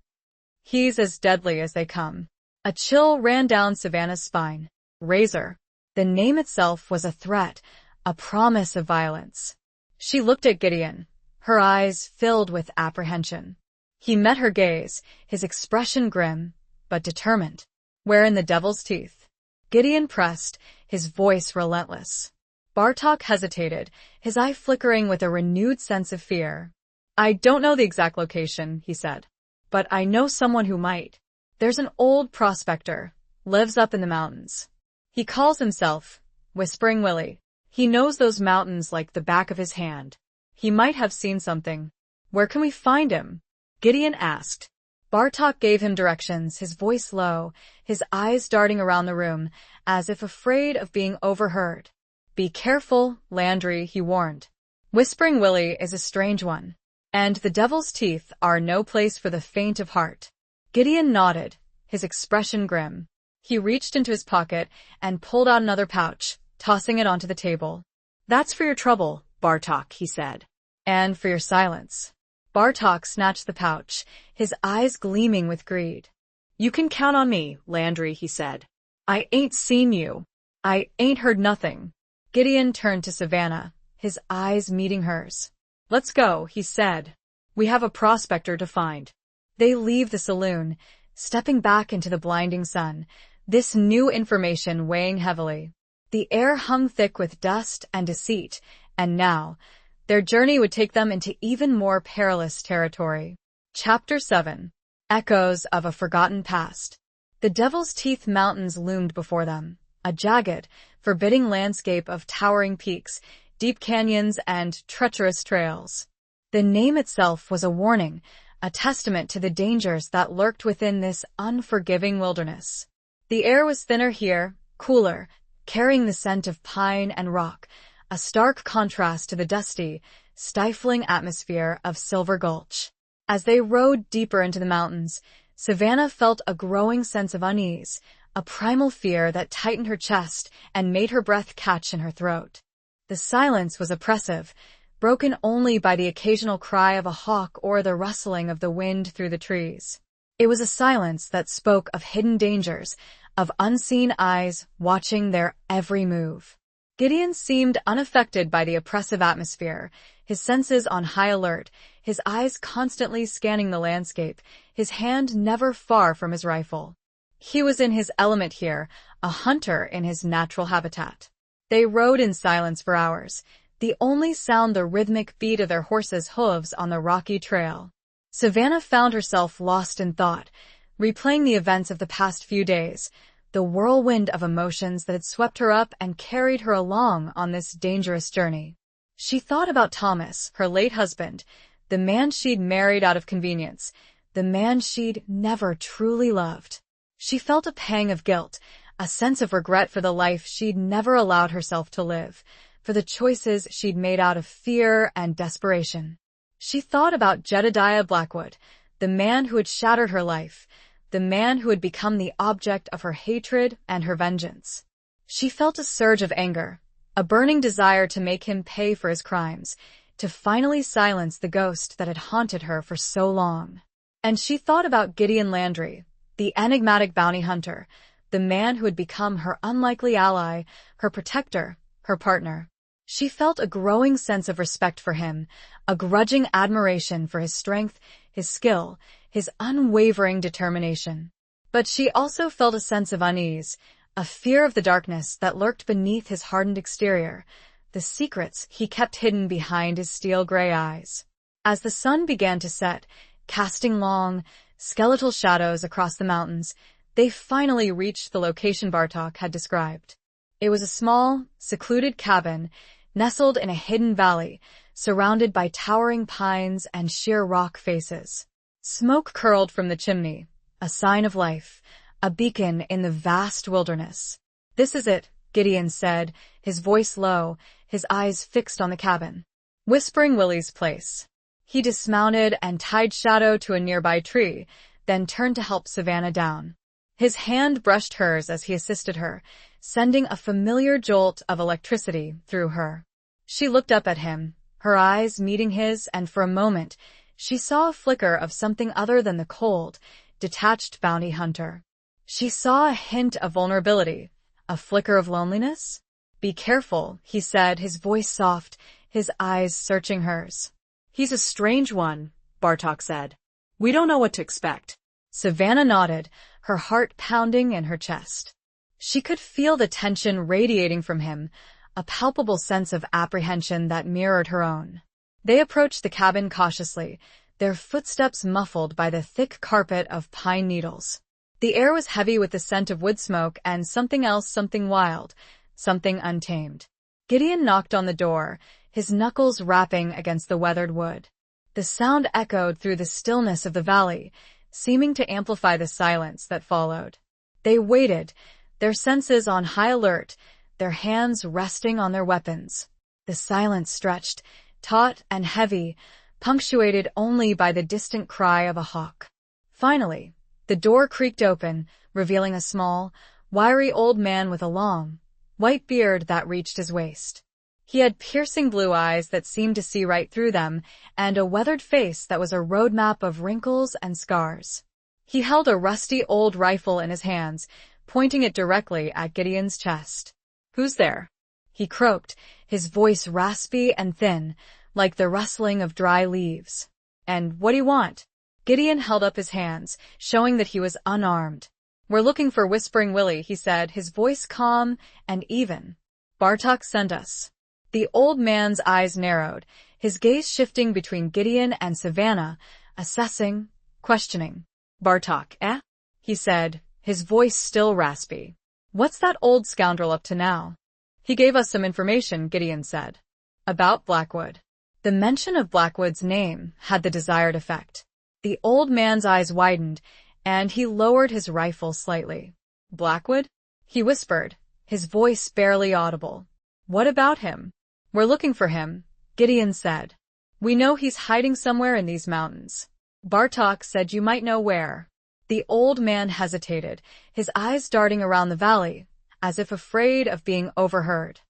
He's as deadly as they come." A chill ran down Savannah's spine. Razor. The name itself was a threat, a promise of violence. She looked at Gideon, her eyes filled with apprehension. He met her gaze, his expression grim, but determined. "Where in the Devil's Teeth?" Gideon pressed, his voice relentless. Bartok hesitated, his eye flickering with a renewed sense of fear. "I don't know the exact location," he said. "But I know someone who might. There's an old prospector, lives up in the mountains. He calls himself Whispering Willie. He knows those mountains like the back of his hand. He might have seen something." "Where can we find him?" Gideon asked. Bartok gave him directions, his voice low, his eyes darting around the room, as if afraid of being overheard. "Be careful, Landry," he warned. "Whispering Willie is a strange one, and the Devil's Teeth are no place for the faint of heart." Gideon nodded, his expression grim. He reached into his pocket and pulled out another pouch, tossing it onto the table. "That's for your trouble, Bartok," he said. "And for your silence." Bartok snatched the pouch, his eyes gleaming with greed. "You can count on me, Landry," he said. "I ain't seen you. I ain't heard nothing." Gideon turned to Savannah, his eyes meeting hers. "Let's go," he said. "We have a prospector to find." They leave the saloon, stepping back into the blinding sun, this new information weighing heavily. The air hung thick with dust and deceit, and now, their journey would take them into even more perilous territory. Chapter 7. Echoes of a Forgotten Past. The Devil's Teeth Mountains loomed before them, a jagged, forbidding landscape of towering peaks, deep canyons, and treacherous trails. The name itself was a warning, a testament to the dangers that lurked within this unforgiving wilderness. The air was thinner here, cooler, carrying the scent of pine and rock, a stark contrast to the dusty, stifling atmosphere of Silver Gulch. As they rode deeper into the mountains, Savannah felt a growing sense of unease, a primal fear that tightened her chest and made her breath catch in her throat. The silence was oppressive, broken only by the occasional cry of a hawk or the rustling of the wind through the trees. It was a silence that spoke of hidden dangers, of unseen eyes watching their every move. Gideon seemed unaffected by the oppressive atmosphere, his senses on high alert, his eyes constantly scanning the landscape, his hand never far from his rifle. He was in his element here, a hunter in his natural habitat. They rode in silence for hours, the only sound the rhythmic beat of their horses' hooves on the rocky trail. Savannah found herself lost in thought, replaying the events of the past few days, the whirlwind of emotions that had swept her up and carried her along on this dangerous journey. She thought about Thomas, her late husband, the man she'd married out of convenience, the man she'd never truly loved. She felt a pang of guilt, a sense of regret for the life she'd never allowed herself to live, for the choices she'd made out of fear and desperation. She thought about Jedediah Blackwood, the man who had shattered her life, the man who had become the object of her hatred and her vengeance. She felt a surge of anger, a burning desire to make him pay for his crimes, to finally silence the ghost that had haunted her for so long. And she thought about Gideon Landry, the enigmatic bounty hunter, the man who had become her unlikely ally, her protector, her partner. She felt a growing sense of respect for him, a grudging admiration for his strength, his skill, his unwavering determination. But she also felt a sense of unease, a fear of the darkness that lurked beneath his hardened exterior, the secrets he kept hidden behind his steel-gray eyes. As the sun began to set, casting long, skeletal shadows across the mountains, they finally reached the location Bartok had described. It was a small, secluded cabin, nestled in a hidden valley, surrounded by towering pines and sheer rock faces. Smoke curled from the chimney, a sign of life, a beacon in the vast wilderness. "This is it," Gideon said, his voice low, his eyes fixed on the cabin. Whispering Willie's place. He dismounted and tied Shadow to a nearby tree, then turned to help Savannah down. His hand brushed hers as he assisted her, sending a familiar jolt of electricity through her. She looked up at him, her eyes meeting his, and for a moment, she saw a flicker of something other than the cold, detached bounty hunter. She saw a hint of vulnerability, a flicker of loneliness. "Be careful," he said, his voice soft, his eyes searching hers. "He's a strange one," Bartok said. "We don't know what to expect." Savannah nodded, her heart pounding in her chest. She could feel the tension radiating from him, a palpable sense of apprehension that mirrored her own. They approached the cabin cautiously, their footsteps muffled by the thick carpet of pine needles. The air was heavy with the scent of wood smoke and something else, something wild, something untamed. Gideon knocked on the door, his knuckles rapping against the weathered wood. The sound echoed through the stillness of the valley, seeming to amplify the silence that followed. They waited, their senses on high alert, their hands resting on their weapons. The silence stretched, taut and heavy, punctuated only by the distant cry of a hawk. Finally, the door creaked open, revealing a small, wiry old man with a long, white beard that reached his waist. He had piercing blue eyes that seemed to see right through them, and a weathered face that was a roadmap of wrinkles and scars. He held a rusty old rifle in his hands, pointing it directly at Gideon's chest. "Who's there?" he croaked, his voice raspy and thin, like the rustling of dry leaves. "And what do you want?" Gideon held up his hands, showing that he was unarmed. "We're looking for Whispering Willie," he said, his voice calm and even. "Bartok sent us." The old man's eyes narrowed, his gaze shifting between Gideon and Savannah, assessing, questioning. "Bartok, eh?" he said, his voice still raspy. "What's that old scoundrel up to now?" "He gave us some information," Gideon said. "About Blackwood." The mention of Blackwood's name had the desired effect. The old man's eyes widened, and he lowered his rifle slightly. "Blackwood?" he whispered, his voice barely audible. "What about him?" "We're looking for him," Gideon said. "We know he's hiding somewhere in these mountains. Bartok said you might know where." The old man hesitated, his eyes darting around the valley, as if afraid of being overheard.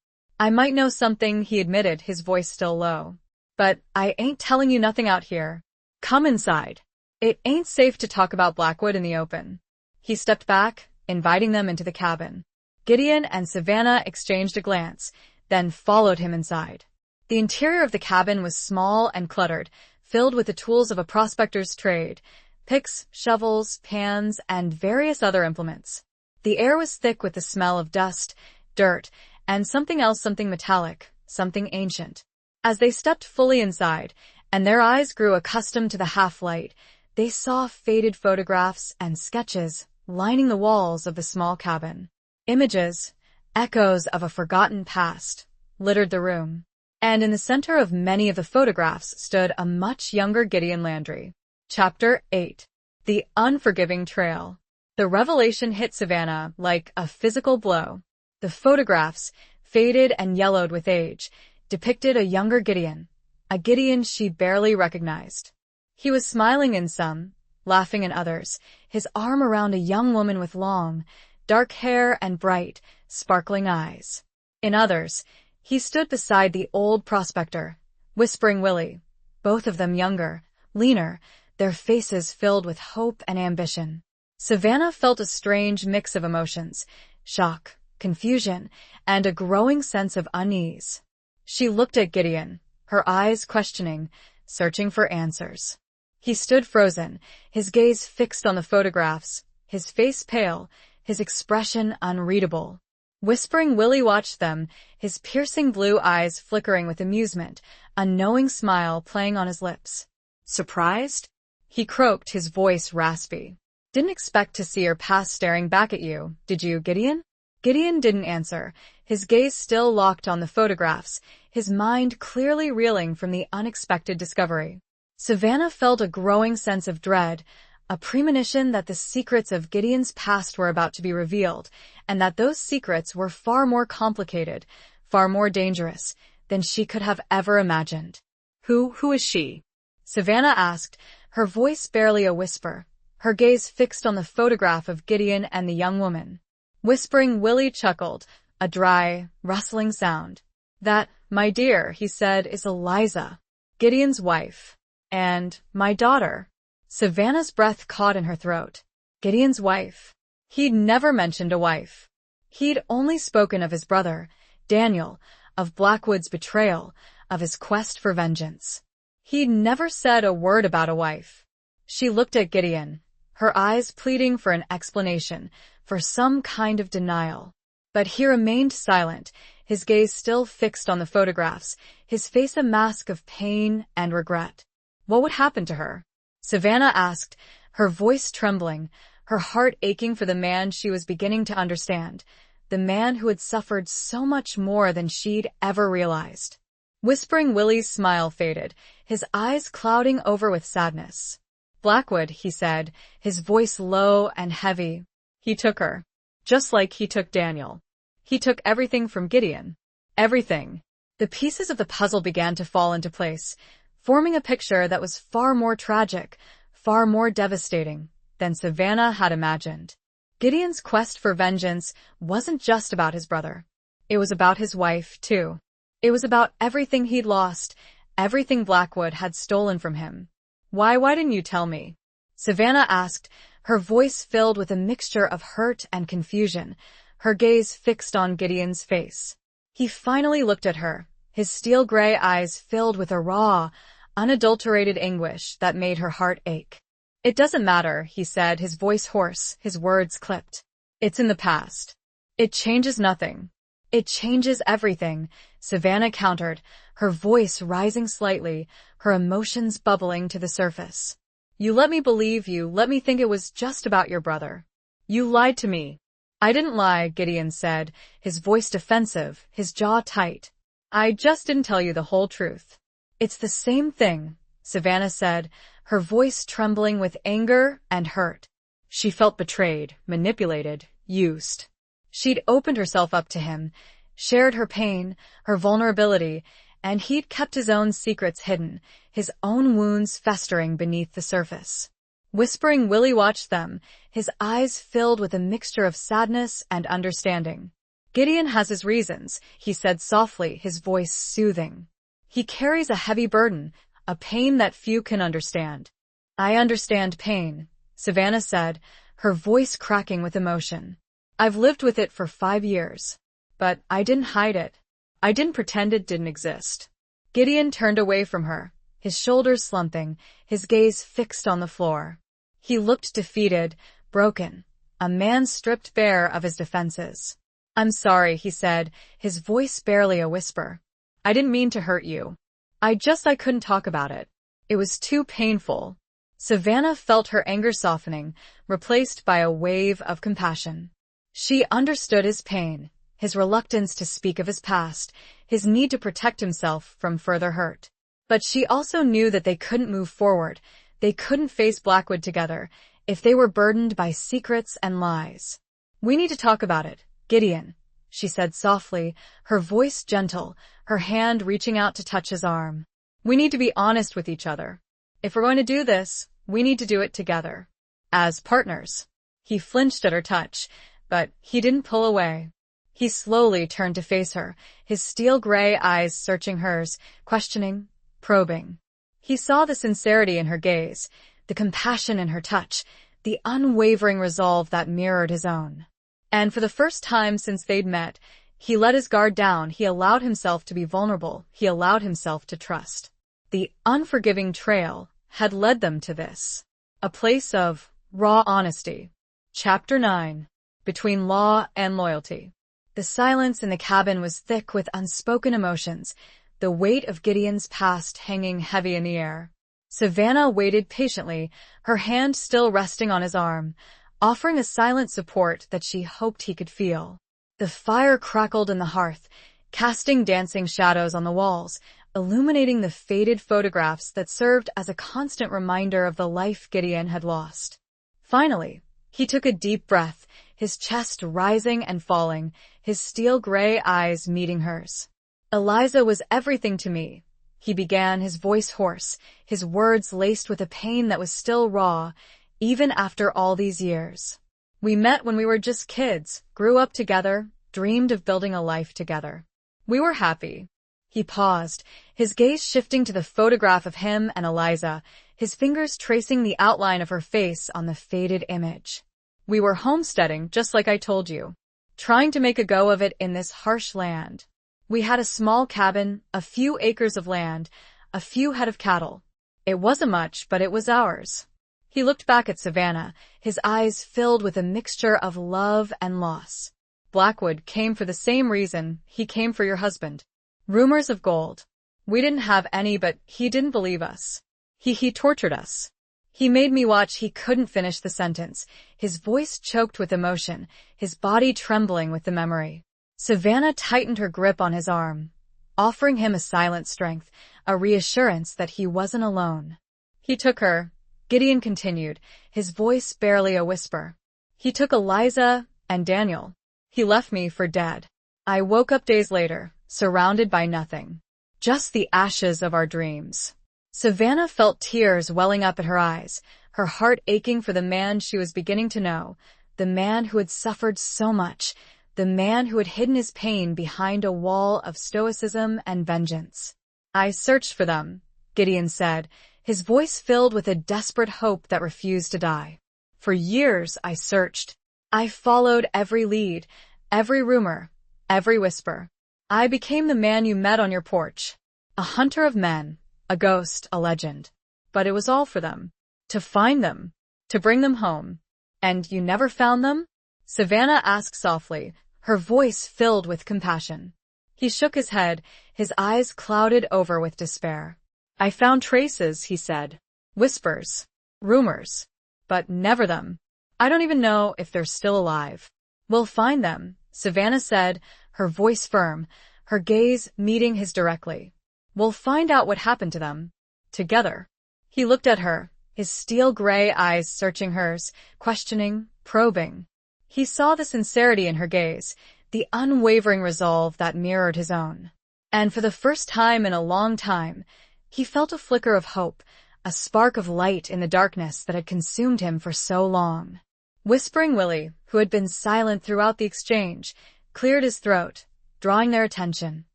I might know something, he admitted, his voice still low. But I ain't telling you nothing out here. Come inside. It ain't safe to talk about Blackwood in the open. He stepped back, inviting them into the cabin. Gideon and Savannah exchanged a glance, then followed him inside. The interior of the cabin was small and cluttered, filled with the tools of a prospector's trade: picks, shovels, pans, and various other implements. The air was thick with the smell of dust, dirt, and something else, something metallic, something ancient. As they stepped fully inside, and their eyes grew accustomed to the half-light, they saw faded photographs and sketches lining the walls of the small cabin. Images, echoes of a forgotten past, littered the room. And in the center of many of the photographs stood a much younger Gideon Landry. Chapter 8. The Unforgiving Trail. The revelation hit Savannah like a physical blow. The photographs, faded and yellowed with age, depicted a younger Gideon, a Gideon she barely recognized. He was smiling in some, laughing in others, his arm around a young woman with long, dark hair and bright, sparkling eyes. In others, he stood beside the old prospector, Whispering Willie, both of them younger, leaner, their faces filled with hope and ambition. Savannah felt a strange mix of emotions: shock, confusion, and a growing sense of unease. She looked at Gideon, her eyes questioning, searching for answers. He stood frozen, his gaze fixed on the photographs, his face pale, his expression unreadable. Whispering Willie watched them, his piercing blue eyes flickering with amusement, a knowing smile playing on his lips. Surprised? He croaked, his voice raspy. Didn't expect to see your past staring back at you, did you, Gideon? Gideon didn't answer, his gaze still locked on the photographs, his mind clearly reeling from the unexpected discovery. Savannah felt a growing sense of dread, a premonition that the secrets of Gideon's past were about to be revealed, and that those secrets were far more complicated, far more dangerous, than she could have ever imagined. Who is she? Savannah asked, her voice barely a whisper, her gaze fixed on the photograph of Gideon and the young woman. Whispering Willie chuckled, a dry, rustling sound. That, my dear, he said, is Eliza, Gideon's wife. And my daughter. Savannah's breath caught in her throat. Gideon's wife. He'd never mentioned a wife. He'd only spoken of his brother, Daniel, of Blackwood's betrayal, of his quest for vengeance. He'd never said a word about a wife. She looked at Gideon, her eyes pleading for an explanation, for some kind of denial. But he remained silent, his gaze still fixed on the photographs, his face a mask of pain and regret. What would happen to her? Savannah asked, her voice trembling, her heart aching for the man she was beginning to understand, the man who had suffered so much more than she'd ever realized. Whispering Willie's smile faded, his eyes clouding over with sadness. Blackwood, he said, his voice low and heavy. He took her. Just like he took Daniel. He took everything from Gideon. Everything. The pieces of the puzzle began to fall into place, forming a picture that was far more tragic, far more devastating than Savannah had imagined. Gideon's quest for vengeance wasn't just about his brother. It was about his wife, too. It was about everything he'd lost, everything Blackwood had stolen from him. Why didn't you tell me? Savannah asked, her voice filled with a mixture of hurt and confusion, her gaze fixed on Gideon's face. He finally looked at her, his steel-gray eyes filled with a raw, unadulterated anguish that made her heart ache. It doesn't matter, he said, his voice hoarse, his words clipped. It's in the past. It changes nothing. It changes everything, Savannah countered, her voice rising slightly, her emotions bubbling to the surface. You let me believe you, let me think it was just about your brother. You lied to me. I didn't lie, Gideon said, his voice defensive, his jaw tight. I just didn't tell you the whole truth. It's the same thing, Savannah said, her voice trembling with anger and hurt. She felt betrayed, manipulated, used. She'd opened herself up to him, shared her pain, her vulnerability, and he'd kept his own secrets hidden, his own wounds festering beneath the surface. Whispering Willie watched them, his eyes filled with a mixture of sadness and understanding. Gideon has his reasons, he said softly, his voice soothing. He carries a heavy burden, a pain that few can understand. I understand pain, Savannah said, her voice cracking with emotion. I've lived with it for 5 years. But I didn't hide it. I didn't pretend it didn't exist. Gideon turned away from her, his shoulders slumping, his gaze fixed on the floor. He looked defeated, broken, a man stripped bare of his defenses. I'm sorry, he said, his voice barely a whisper. I didn't mean to hurt you. I couldn't talk about it. It was too painful. Savannah felt her anger softening, replaced by a wave of compassion. She understood his pain, his reluctance to speak of his past, his need to protect himself from further hurt. But she also knew that they couldn't move forward, they couldn't face Blackwood together, if they were burdened by secrets and lies. We need to talk about it, Gideon, she said softly, her voice gentle, her hand reaching out to touch his arm. We need to be honest with each other. If we're going to do this, we need to do it together. As partners. He flinched at her touch, but he didn't pull away. He slowly turned to face her, his steel-gray eyes searching hers, questioning, probing. He saw the sincerity in her gaze, the compassion in her touch, the unwavering resolve that mirrored his own. And for the first time since they'd met, he let his guard down, he allowed himself to be vulnerable, he allowed himself to trust. The unforgiving trail had led them to this. A place of raw honesty. Chapter 9. Between Law and Loyalty. The silence in the cabin was thick with unspoken emotions, the weight of Gideon's past hanging heavy in the air. Savannah waited patiently, her hand still resting on his arm, offering a silent support that she hoped he could feel. The fire crackled in the hearth, casting dancing shadows on the walls, illuminating the faded photographs that served as a constant reminder of the life Gideon had lost. Finally, he took a deep breath, his chest rising and falling, his steel-gray eyes meeting hers. Eliza was everything to me, he began, his voice hoarse, his words laced with a pain that was still raw, even after all these years. We met when we were just kids, grew up together, dreamed of building a life together. We were happy. He paused, his gaze shifting to the photograph of him and Eliza, his fingers tracing the outline of her face on the faded image. We were homesteading, just like I told you, trying to make a go of it in this harsh land. We had a small cabin, a few acres of land, a few head of cattle. It wasn't much, but it was ours. He looked back at Savannah, his eyes filled with a mixture of love and loss. Blackwood came for the same reason he came for your husband. Rumors of gold. We didn't have any, but he didn't believe us. He tortured us. He made me watch. He couldn't finish the sentence, his voice choked with emotion, his body trembling with the memory. Savannah tightened her grip on his arm, offering him a silent strength, a reassurance that he wasn't alone. He took her, Gideon continued, his voice barely a whisper. He took Eliza and Daniel. He left me for dead. I woke up days later, surrounded by nothing. Just the ashes of our dreams. Savannah felt tears welling up at her eyes, her heart aching for the man she was beginning to know, the man who had suffered so much, the man who had hidden his pain behind a wall of stoicism and vengeance. I searched for them, Gideon said, his voice filled with a desperate hope that refused to die. For years I searched. I followed every lead, every rumor, every whisper. I became the man you met on your porch. A hunter of men, a ghost, a legend. But it was all for them. To find them. To bring them home. And you never found them? Savannah asked softly, her voice filled with compassion. He shook his head, his eyes clouded over with despair. I found traces, he said. Whispers. Rumors. But never them. I don't even know if they're still alive. We'll find them, Savannah said, her voice firm, her gaze meeting his directly. We'll find out what happened to them. Together. He looked at her, his steel-gray eyes searching hers, questioning, probing. He saw the sincerity in her gaze, the unwavering resolve that mirrored his own. And for the first time in a long time, he felt a flicker of hope, a spark of light in the darkness that had consumed him for so long. Whispering Willie, who had been silent throughout the exchange, cleared his throat, drawing their attention.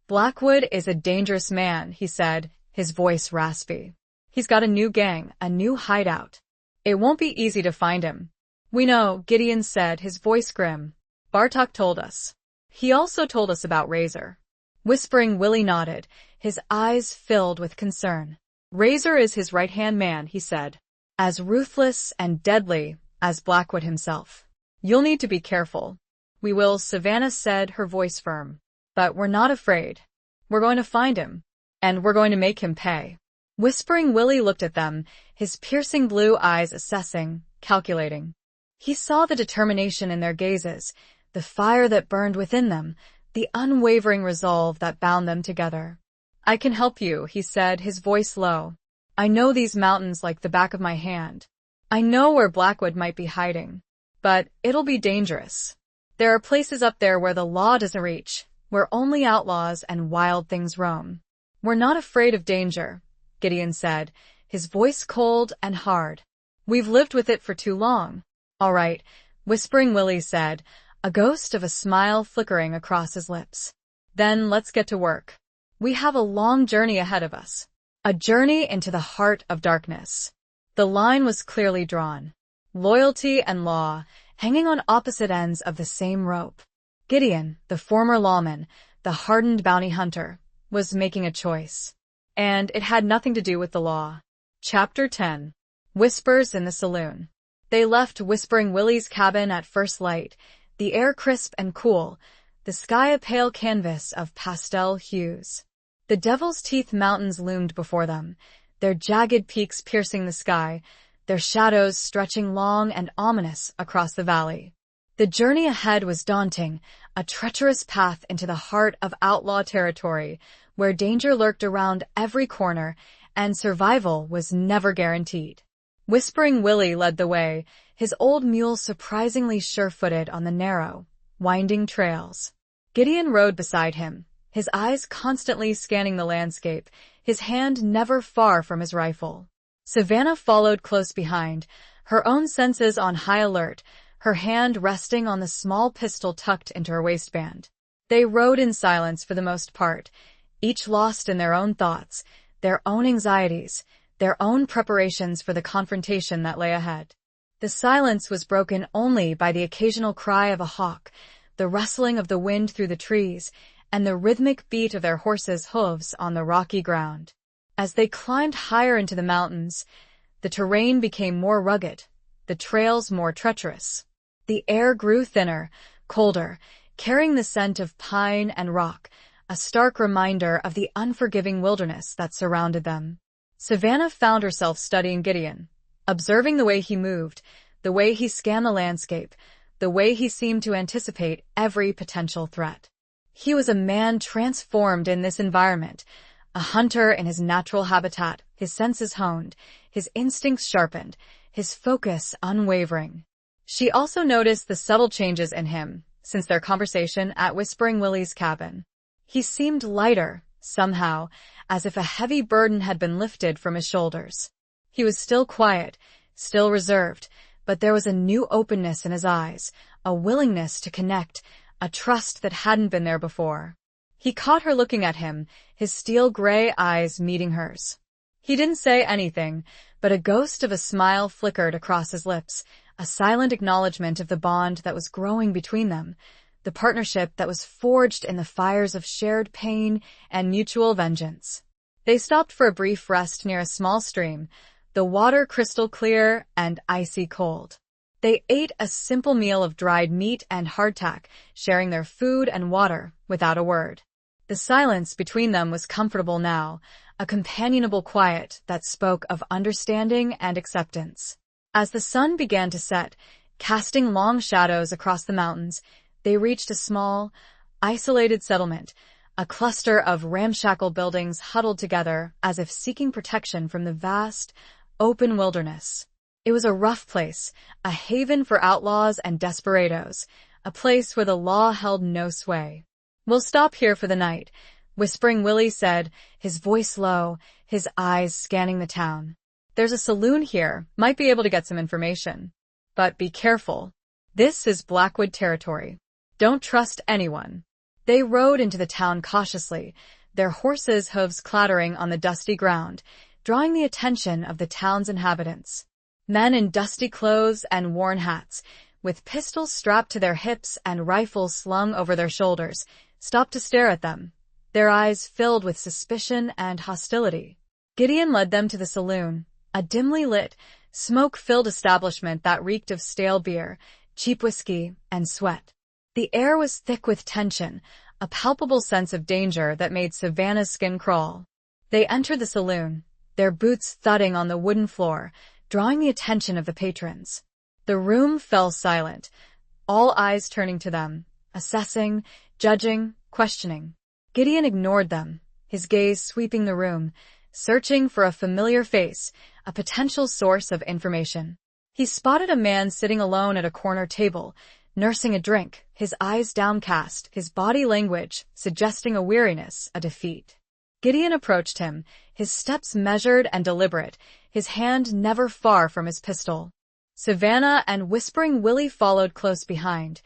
Blackwood is a dangerous man, he said, his voice raspy. He's got a new gang, a new hideout. It won't be easy to find him. We know, Gideon said, his voice grim. Bartok told us. He also told us about Razor. Whispering Willie nodded, his eyes filled with concern. Razor is his right-hand man, he said. As ruthless and deadly as Blackwood himself. You'll need to be careful. We will, Savannah said, her voice firm. But we're not afraid. We're going to find him. And we're going to make him pay. Whispering Willie looked at them, his piercing blue eyes assessing, calculating. He saw the determination in their gazes, the fire that burned within them, the unwavering resolve that bound them together. I can help you, he said, his voice low. I know these mountains like the back of my hand. I know where Blackwood might be hiding. But it'll be dangerous. There are places up there where the law doesn't reach, where only outlaws and wild things roam. We're not afraid of danger, Gideon said, his voice cold and hard. We've lived with it for too long. All right, Whispering Willie said, a ghost of a smile flickering across his lips. Then let's get to work. We have a long journey ahead of us. A journey into the heart of darkness. The line was clearly drawn. Loyalty and law, hanging on opposite ends of the same rope. Gideon, the former lawman, the hardened bounty hunter, was making a choice. And it had nothing to do with the law. Chapter 10. Whispers in the Saloon. They left Whispering Willie's cabin at first light, the air crisp and cool, the sky a pale canvas of pastel hues. The Devil's Teeth Mountains loomed before them, their jagged peaks piercing the sky, their shadows stretching long and ominous across the valley. The journey ahead was daunting, a treacherous path into the heart of outlaw territory, where danger lurked around every corner and survival was never guaranteed. Whispering Willie led the way, his old mule surprisingly sure-footed on the narrow, winding trails. Gideon rode beside him, his eyes constantly scanning the landscape, his hand never far from his rifle. Savannah followed close behind, her own senses on high alert, her hand resting on the small pistol tucked into her waistband. They rode in silence for the most part, each lost in their own thoughts, their own anxieties, their own preparations for the confrontation that lay ahead. The silence was broken only by the occasional cry of a hawk, the rustling of the wind through the trees, and the rhythmic beat of their horses' hooves on the rocky ground. As they climbed higher into the mountains, the terrain became more rugged, the trails more treacherous. The air grew thinner, colder, carrying the scent of pine and rock, a stark reminder of the unforgiving wilderness that surrounded them. Savannah found herself studying Gideon, observing the way he moved, the way he scanned the landscape, the way he seemed to anticipate every potential threat. He was a man transformed in this environment, a hunter in his natural habitat, his senses honed, his instincts sharpened, his focus unwavering. She also noticed the subtle changes in him since their conversation at Whispering Willie's cabin. He seemed lighter, somehow, as if a heavy burden had been lifted from his shoulders. He was still quiet, still reserved, but there was a new openness in his eyes, a willingness to connect, a trust that hadn't been there before. He caught her looking at him, his steel-gray eyes meeting hers. He didn't say anything, but a ghost of a smile flickered across his lips, a silent acknowledgement of the bond that was growing between them, the partnership that was forged in the fires of shared pain and mutual vengeance. They stopped for a brief rest near a small stream, the water crystal clear and icy cold. They ate a simple meal of dried meat and hardtack, sharing their food and water without a word. The silence between them was comfortable now, a companionable quiet that spoke of understanding and acceptance. As the sun began to set, casting long shadows across the mountains, they reached a small, isolated settlement, a cluster of ramshackle buildings huddled together as if seeking protection from the vast, open wilderness. It was a rough place, a haven for outlaws and desperados, a place where the law held no sway. "We'll stop here for the night," Whispering Willie said, his voice low, his eyes scanning the town. "There's a saloon here, might be able to get some information. But be careful. This is Blackwood territory. Don't trust anyone. They rode into the town cautiously, their horses' hooves clattering on the dusty ground, drawing the attention of the town's inhabitants. Men in dusty clothes and worn hats, with pistols strapped to their hips and rifles slung over their shoulders, stopped to stare at them, their eyes filled with suspicion and hostility. Gideon led them to the saloon, a dimly lit, smoke-filled establishment that reeked of stale beer, cheap whiskey, and sweat. The air was thick with tension, a palpable sense of danger that made Savannah's skin crawl. They entered the saloon, their boots thudding on the wooden floor, drawing the attention of the patrons. The room fell silent, all eyes turning to them, assessing, judging, questioning. Gideon ignored them, his gaze sweeping the room, searching for a familiar face, a potential source of information. He spotted a man sitting alone at a corner table, nursing a drink, his eyes downcast, his body language suggesting a weariness, a defeat. Gideon approached him, his steps measured and deliberate, his hand never far from his pistol. Savannah and Whispering Willie followed close behind,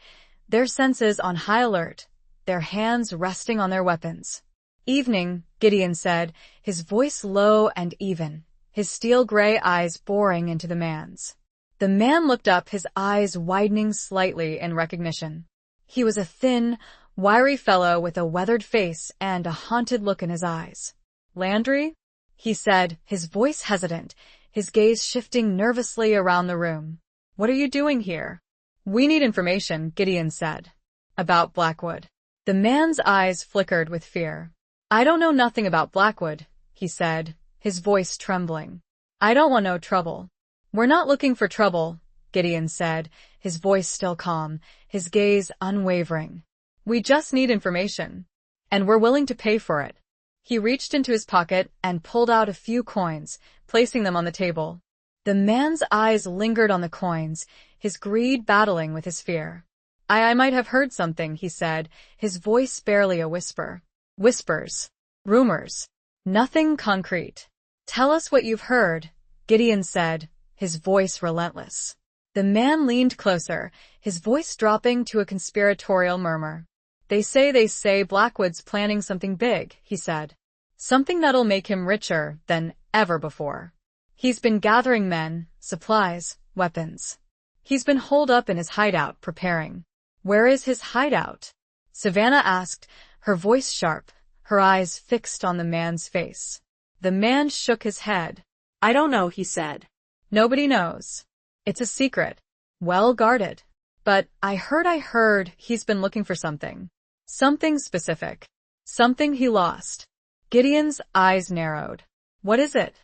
their senses on high alert, their hands resting on their weapons. "Evening," Gideon said, his voice low and even, his steel-gray eyes boring into the man's. The man looked up, his eyes widening slightly in recognition. He was a thin, wiry fellow with a weathered face and a haunted look in his eyes. "Landry?" he said, his voice hesitant, his gaze shifting nervously around the room. "What are you doing here?" "We need information," Gideon said. "About Blackwood." The man's eyes flickered with fear. "I don't know nothing about Blackwood," he said, his voice trembling. "I don't want no trouble." "We're not looking for trouble," Gideon said, his voice still calm, his gaze unwavering. "We just need information. And we're willing to pay for it." He reached into his pocket and pulled out a few coins, placing them on the table. The man's eyes lingered on the coins, his greed battling with his fear. I might have heard something," he said, his voice barely a whisper. "Whispers. Rumors. Nothing concrete." "Tell us what you've heard," Gideon said, his voice relentless. The man leaned closer, his voice dropping to a conspiratorial murmur. They say Blackwood's planning something big," he said. "Something that'll make him richer than ever before. He's been gathering men, supplies, weapons. He's been holed up in his hideout preparing." "Where is his hideout?" Savannah asked, her voice sharp, her eyes fixed on the man's face. The man shook his head. "I don't know," he said. "Nobody knows. It's a secret. Well guarded. But I heard he's been looking for something. Something specific. Something he lost." Gideon's eyes narrowed. "What is it?"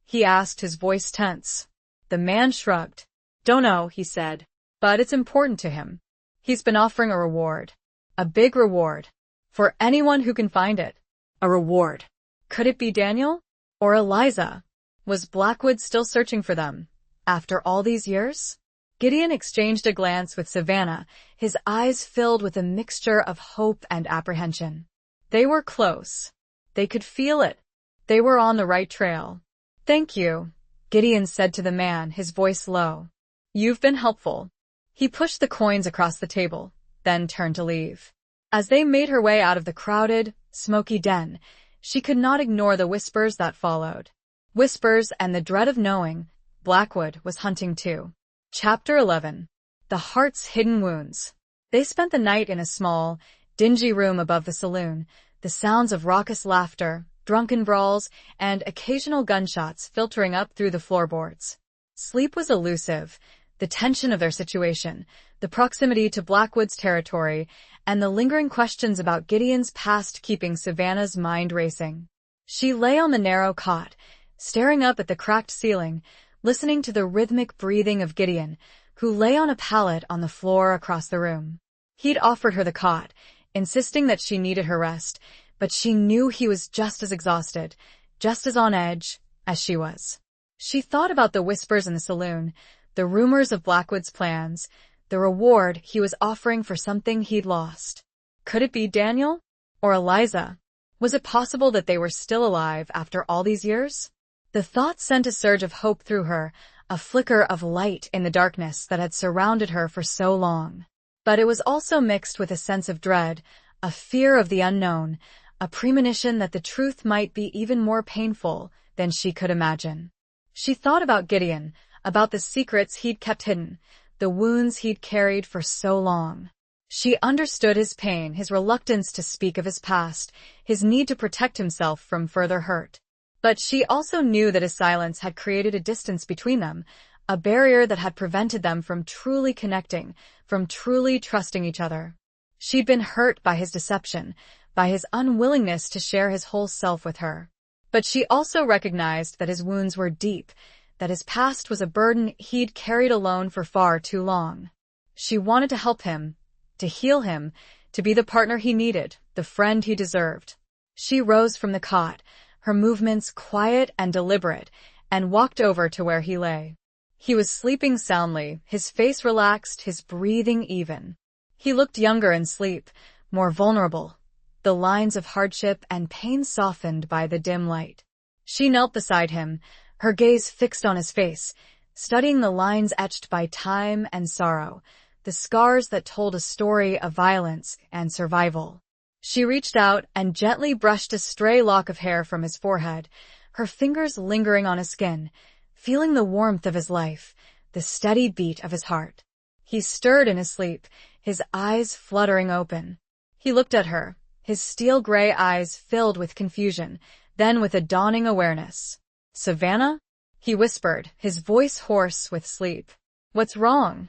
he asked, his voice tense. The man shrugged. "Don't know," he said. "But it's important to him. He's been offering a reward. A big reward. For anyone who can find it." A reward. Could it be Daniel? Or Eliza? Was Blackwood still searching for them? After all these years? Gideon exchanged a glance with Savannah, his eyes filled with a mixture of hope and apprehension. They were close. They could feel it. They were on the right trail. "Thank you," Gideon said to the man, his voice low. "You've been helpful." He pushed the coins across the table, then turned to leave. As they made her way out of the crowded, smoky den, she could not ignore the whispers that followed. Whispers and the dread of knowing Blackwood was hunting too. Chapter 11. The Heart's Hidden Wounds. They spent the night in a small, dingy room above the saloon, the sounds of raucous laughter, drunken brawls, and occasional gunshots filtering up through the floorboards. Sleep was elusive, the tension of their situation, the proximity to Blackwood's territory, and the lingering questions about Gideon's past keeping Savannah's mind racing. She lay on the narrow cot, staring up at the cracked ceiling, listening to the rhythmic breathing of Gideon, who lay on a pallet on the floor across the room. He'd offered her the cot, insisting that she needed her rest, but she knew he was just as exhausted, just as on edge, as she was. She thought about the whispers in the saloon, the rumors of Blackwood's plans, the reward he was offering for something he'd lost. Could it be Daniel? Or Eliza? Was it possible that they were still alive after all these years? The thought sent a surge of hope through her, a flicker of light in the darkness that had surrounded her for so long. But it was also mixed with a sense of dread, a fear of the unknown, a premonition that the truth might be even more painful than she could imagine. She thought about Gideon, about the secrets he'd kept hidden, the wounds he'd carried for so long. She understood his pain, his reluctance to speak of his past, his need to protect himself from further hurt. But she also knew that his silence had created a distance between them, a barrier that had prevented them from truly connecting, from truly trusting each other. She'd been hurt by his deception, by his unwillingness to share his whole self with her. But she also recognized that his wounds were deep, that his past was a burden he'd carried alone for far too long. She wanted to help him, to heal him, to be the partner he needed, the friend he deserved. She rose from the cot, her movements quiet and deliberate, and walked over to where he lay. He was sleeping soundly, his face relaxed, his breathing even. He looked younger in sleep, more vulnerable, the lines of hardship and pain softened by the dim light. She knelt beside him, her gaze fixed on his face, studying the lines etched by time and sorrow, the scars that told a story of violence and survival. She reached out and gently brushed a stray lock of hair from his forehead, her fingers lingering on his skin, feeling the warmth of his life, the steady beat of his heart. He stirred in his sleep, his eyes fluttering open. He looked at her, his steel-gray eyes filled with confusion, then with a dawning awareness. "Savannah?" he whispered, his voice hoarse with sleep. "What's wrong?"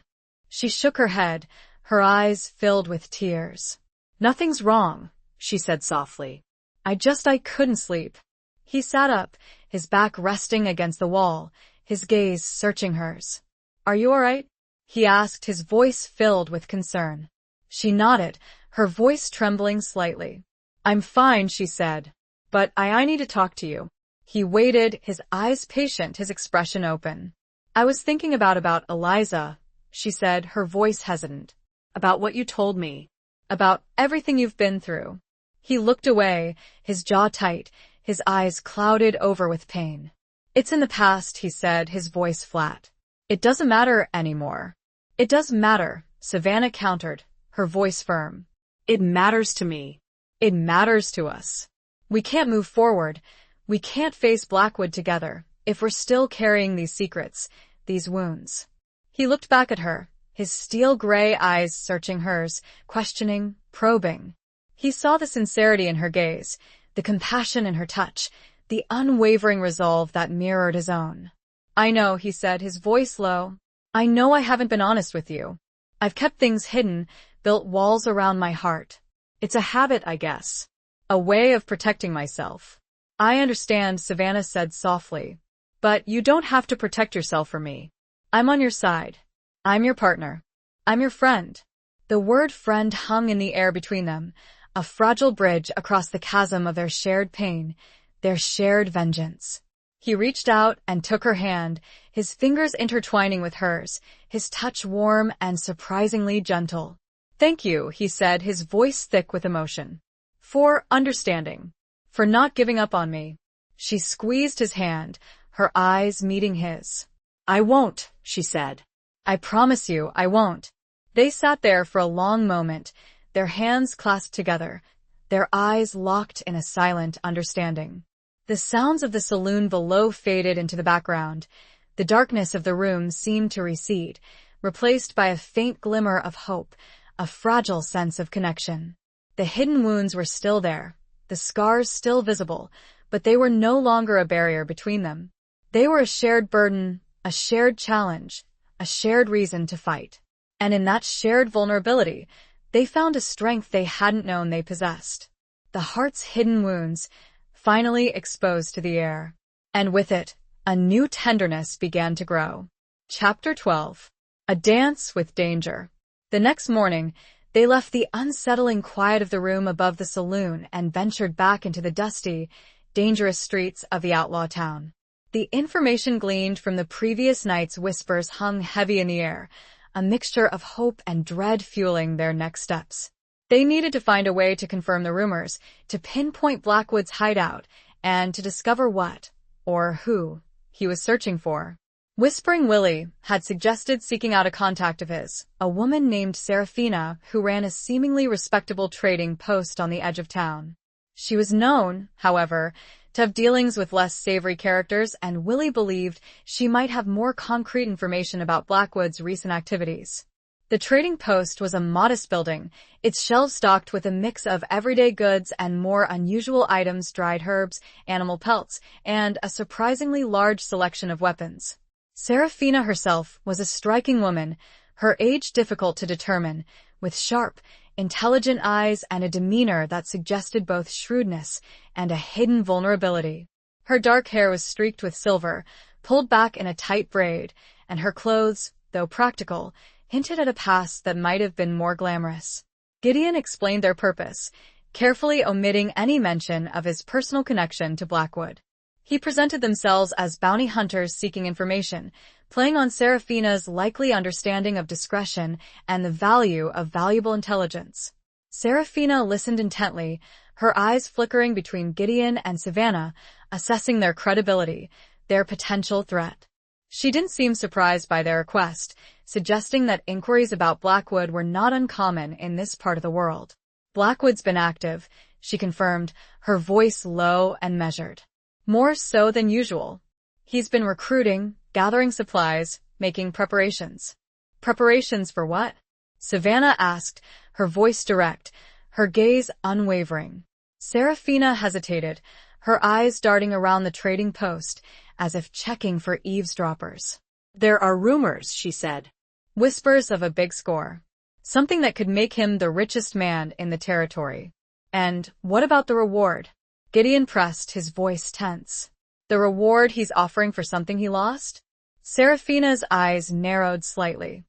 She shook her head, her eyes filled with tears. "Nothing's wrong," she said softly. I couldn't sleep." He sat up, his back resting against the wall, his gaze searching hers. "Are you all right?" he asked, his voice filled with concern. She nodded, her voice trembling slightly. "I'm fine," she said. "But I need to talk to you." He waited, his eyes patient, his expression open. "I was thinking about Eliza," she said, her voice hesitant. "About what you told me. About everything you've been through." He looked away, his jaw tight, his eyes clouded over with pain. "It's in the past," he said, his voice flat. "It doesn't matter anymore." "It does matter," Savannah countered, her voice firm. "It matters to me. It matters to us. We can't move forward. We can't face Blackwood together if we're still carrying these secrets, these wounds." He looked back at her, his steel-gray eyes searching hers, questioning, probing. He saw the sincerity in her gaze, the compassion in her touch, the unwavering resolve that mirrored his own. "I know," he said, his voice low. "I know I haven't been honest with you. I've kept things hidden, built walls around my heart. It's a habit, I guess. A way of protecting myself." "I understand," Savannah said softly. "But you don't have to protect yourself from me. I'm on your side. I'm your partner. I'm your friend." The word friend hung in the air between them, a fragile bridge across the chasm of their shared pain, their shared vengeance. He reached out and took her hand, his fingers intertwining with hers, his touch warm and surprisingly gentle. "Thank you," he said, his voice thick with emotion. "For understanding. For not giving up on me." She squeezed his hand, her eyes meeting his. "I won't," she said. "I promise you, I won't." They sat there for a long moment, their hands clasped together, their eyes locked in a silent understanding. The sounds of the saloon below faded into the background. The darkness of the room seemed to recede, replaced by a faint glimmer of hope, a fragile sense of connection. The hidden wounds were still there, the scars still visible, but they were no longer a barrier between them. They were a shared burden, a shared challenge, a shared reason to fight. And in that shared vulnerability, they found a strength they hadn't known they possessed. The heart's hidden wounds, finally exposed to the air. And with it, a new tenderness began to grow. Chapter 12. A Dance with Danger. The next morning, they left the unsettling quiet of the room above the saloon and ventured back into the dusty, dangerous streets of the outlaw town. The information gleaned from the previous night's whispers hung heavy in the air, a mixture of hope and dread fueling their next steps. They needed to find a way to confirm the rumors, to pinpoint Blackwood's hideout, and to discover what, or who, he was searching for. Whispering Willie had suggested seeking out a contact of his, a woman named Serafina who ran a seemingly respectable trading post on the edge of town. She was known, however, to have dealings with less savory characters, and Willie believed she might have more concrete information about Blackwood's recent activities. The trading post was a modest building, its shelves stocked with a mix of everyday goods and more unusual items, dried herbs, animal pelts, and a surprisingly large selection of weapons. Serafina herself was a striking woman, her age difficult to determine, with sharp, intelligent eyes and a demeanor that suggested both shrewdness and a hidden vulnerability. Her dark hair was streaked with silver, pulled back in a tight braid, and her clothes, though practical, hinted at a past that might have been more glamorous. Gideon explained their purpose, carefully omitting any mention of his personal connection to Blackwood. He presented themselves as bounty hunters seeking information, playing on Serafina's likely understanding of discretion and the value of valuable intelligence. Serafina listened intently, her eyes flickering between Gideon and Savannah, assessing their credibility, their potential threat. She didn't seem surprised by their request, suggesting that inquiries about Blackwood were not uncommon in this part of the world. Blackwood's been active, she confirmed, her voice low and measured. More so than usual. He's been recruiting, gathering supplies, making preparations. Preparations for what? Savannah asked, her voice direct, her gaze unwavering. Serafina hesitated, her eyes darting around the trading post, as if checking for eavesdroppers. There are rumors, she said. Whispers of a big score. Something that could make him the richest man in the territory. And what about the reward? Gideon pressed, his voice tense. The reward he's offering for something he lost? Serafina's eyes narrowed slightly.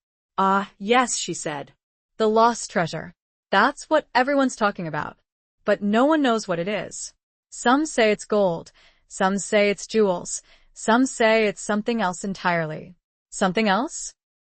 Yes, she said. The lost treasure. That's what everyone's talking about. But no one knows what it is. Some say it's gold. Some say it's jewels. Some say it's something else entirely. Something else?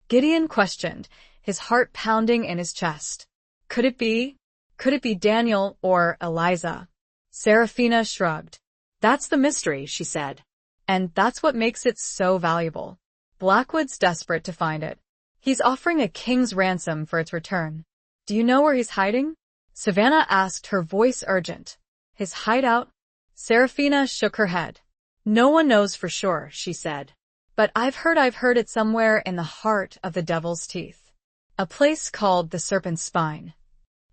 Gideon questioned, his heart pounding in his chest. Could it be? Could it be Daniel or Eliza? Serafina shrugged. That's the mystery, she said. And that's what makes it so valuable. Blackwood's desperate to find it. He's offering a king's ransom for its return. Do you know where he's hiding? Savannah asked, her voice urgent. His hideout? Serafina shook her head. No one knows for sure, she said. But I've heard it's somewhere in the heart of the Devil's Teeth. A place called the Serpent's Spine.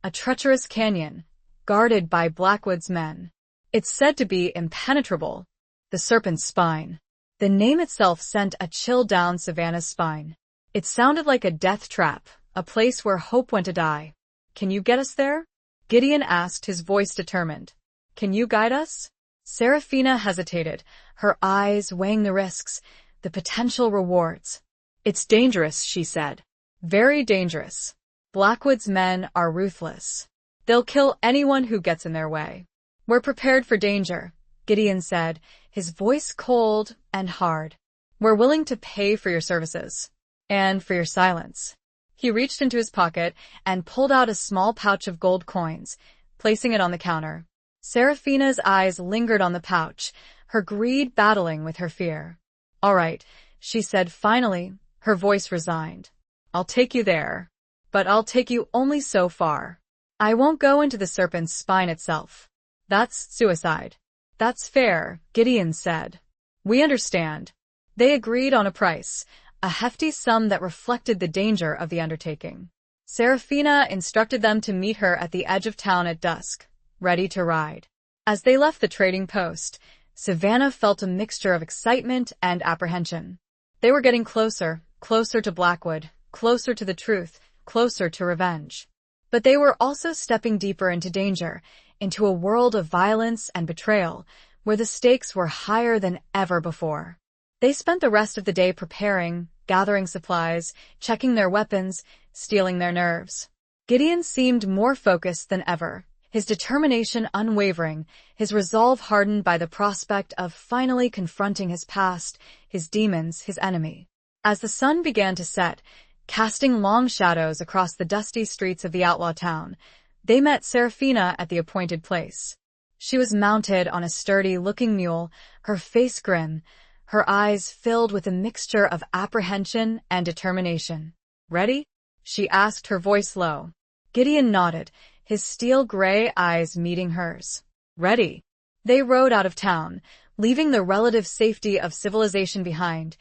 A treacherous canyon, guarded by Blackwood's men. It's said to be impenetrable. The Serpent's Spine. The name itself sent a chill down Savannah's spine. It sounded like a death trap, a place where hope went to die. Can you get us there? Gideon asked, his voice determined. Can you guide us? Serafina hesitated, her eyes weighing the risks, the potential rewards. It's dangerous, she said. Very dangerous. Blackwood's men are ruthless. They'll kill anyone who gets in their way. We're prepared for danger, Gideon said, his voice cold and hard. We're willing to pay for your services. And for your silence. He reached into his pocket and pulled out a small pouch of gold coins, placing it on the counter. Serafina's eyes lingered on the pouch, her greed battling with her fear. All right, she said finally, her voice resigned. I'll take you there. But I'll take you only so far. I won't go into the Serpent's Spine itself. That's suicide. That's fair, Gideon said. We understand. They agreed on a price, a hefty sum that reflected the danger of the undertaking. Serafina instructed them to meet her at the edge of town at dusk, ready to ride. As they left the trading post, Savannah felt a mixture of excitement and apprehension. They were getting closer, closer to Blackwood, closer to the truth, closer to revenge. But they were also stepping deeper into danger, into a world of violence and betrayal, where the stakes were higher than ever before. They spent the rest of the day preparing, gathering supplies, checking their weapons, steeling their nerves. Gideon seemed more focused than ever, his determination unwavering, his resolve hardened by the prospect of finally confronting his past, his demons, his enemy. As the sun began to set, casting long shadows across the dusty streets of the outlaw town, they met Serafina at the appointed place. She was mounted on a sturdy-looking mule, her face grim, her eyes filled with a mixture of apprehension and determination. "Ready?" she asked, her voice low. Gideon nodded, his steel-gray eyes meeting hers. "Ready." They rode out of town, leaving the relative safety of civilization behind,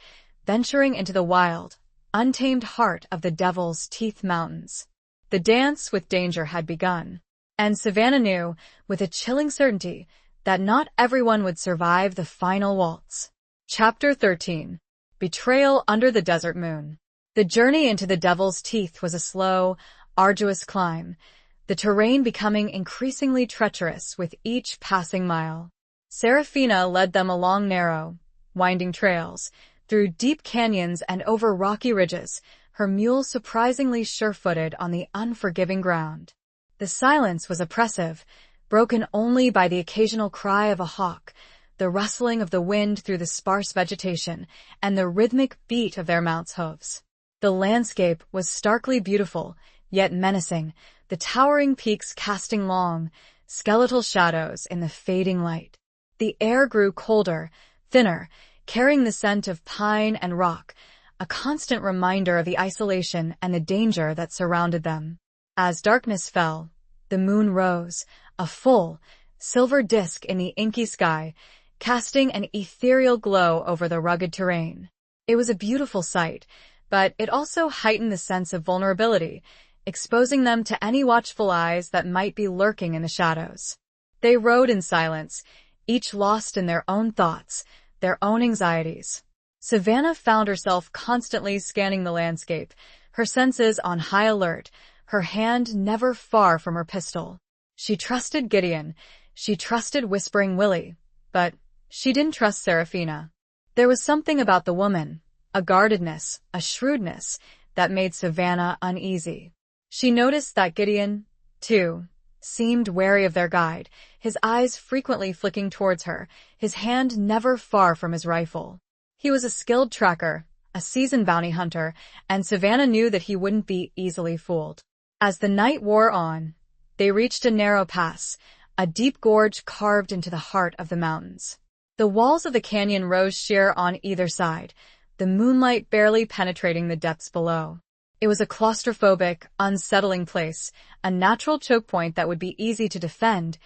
venturing into the wild, untamed heart of the Devil's Teeth Mountains. The dance with danger had begun, and Savannah knew, with a chilling certainty, that not everyone would survive the final waltz. Chapter 13. Betrayal Under the Desert Moon. The journey into the Devil's Teeth was a slow, arduous climb, the terrain becoming increasingly treacherous with each passing mile. Serafina led them along narrow, winding trails, through deep canyons and over rocky ridges, her mule surprisingly sure-footed on the unforgiving ground. The silence was oppressive, broken only by the occasional cry of a hawk, the rustling of the wind through the sparse vegetation, and the rhythmic beat of their mounts' hooves. The landscape was starkly beautiful, yet menacing, the towering peaks casting long, skeletal shadows in the fading light. The air grew colder, thinner, carrying the scent of pine and rock, a constant reminder of the isolation and the danger that surrounded them. As darkness fell, the moon rose, a full, silver disk in the inky sky, casting an ethereal glow over the rugged terrain. It was a beautiful sight, but it also heightened the sense of vulnerability, exposing them to any watchful eyes that might be lurking in the shadows. They rode in silence, each lost in their own thoughts, their own anxieties. Savannah found herself constantly scanning the landscape, her senses on high alert, her hand never far from her pistol. She trusted Gideon, she trusted Whispering Willie, but she didn't trust Serafina. There was something about the woman, a guardedness, a shrewdness, that made Savannah uneasy. She noticed that Gideon, too, seemed wary of their guide, his eyes frequently flicking towards her, his hand never far from his rifle. He was a skilled tracker, a seasoned bounty hunter, and Savannah knew that he wouldn't be easily fooled. As the night wore on, they reached a narrow pass, a deep gorge carved into the heart of the mountains. The walls of the canyon rose sheer on either side, the moonlight barely penetrating the depths below. It was a claustrophobic, unsettling place, a natural choke point that would be easy to defend,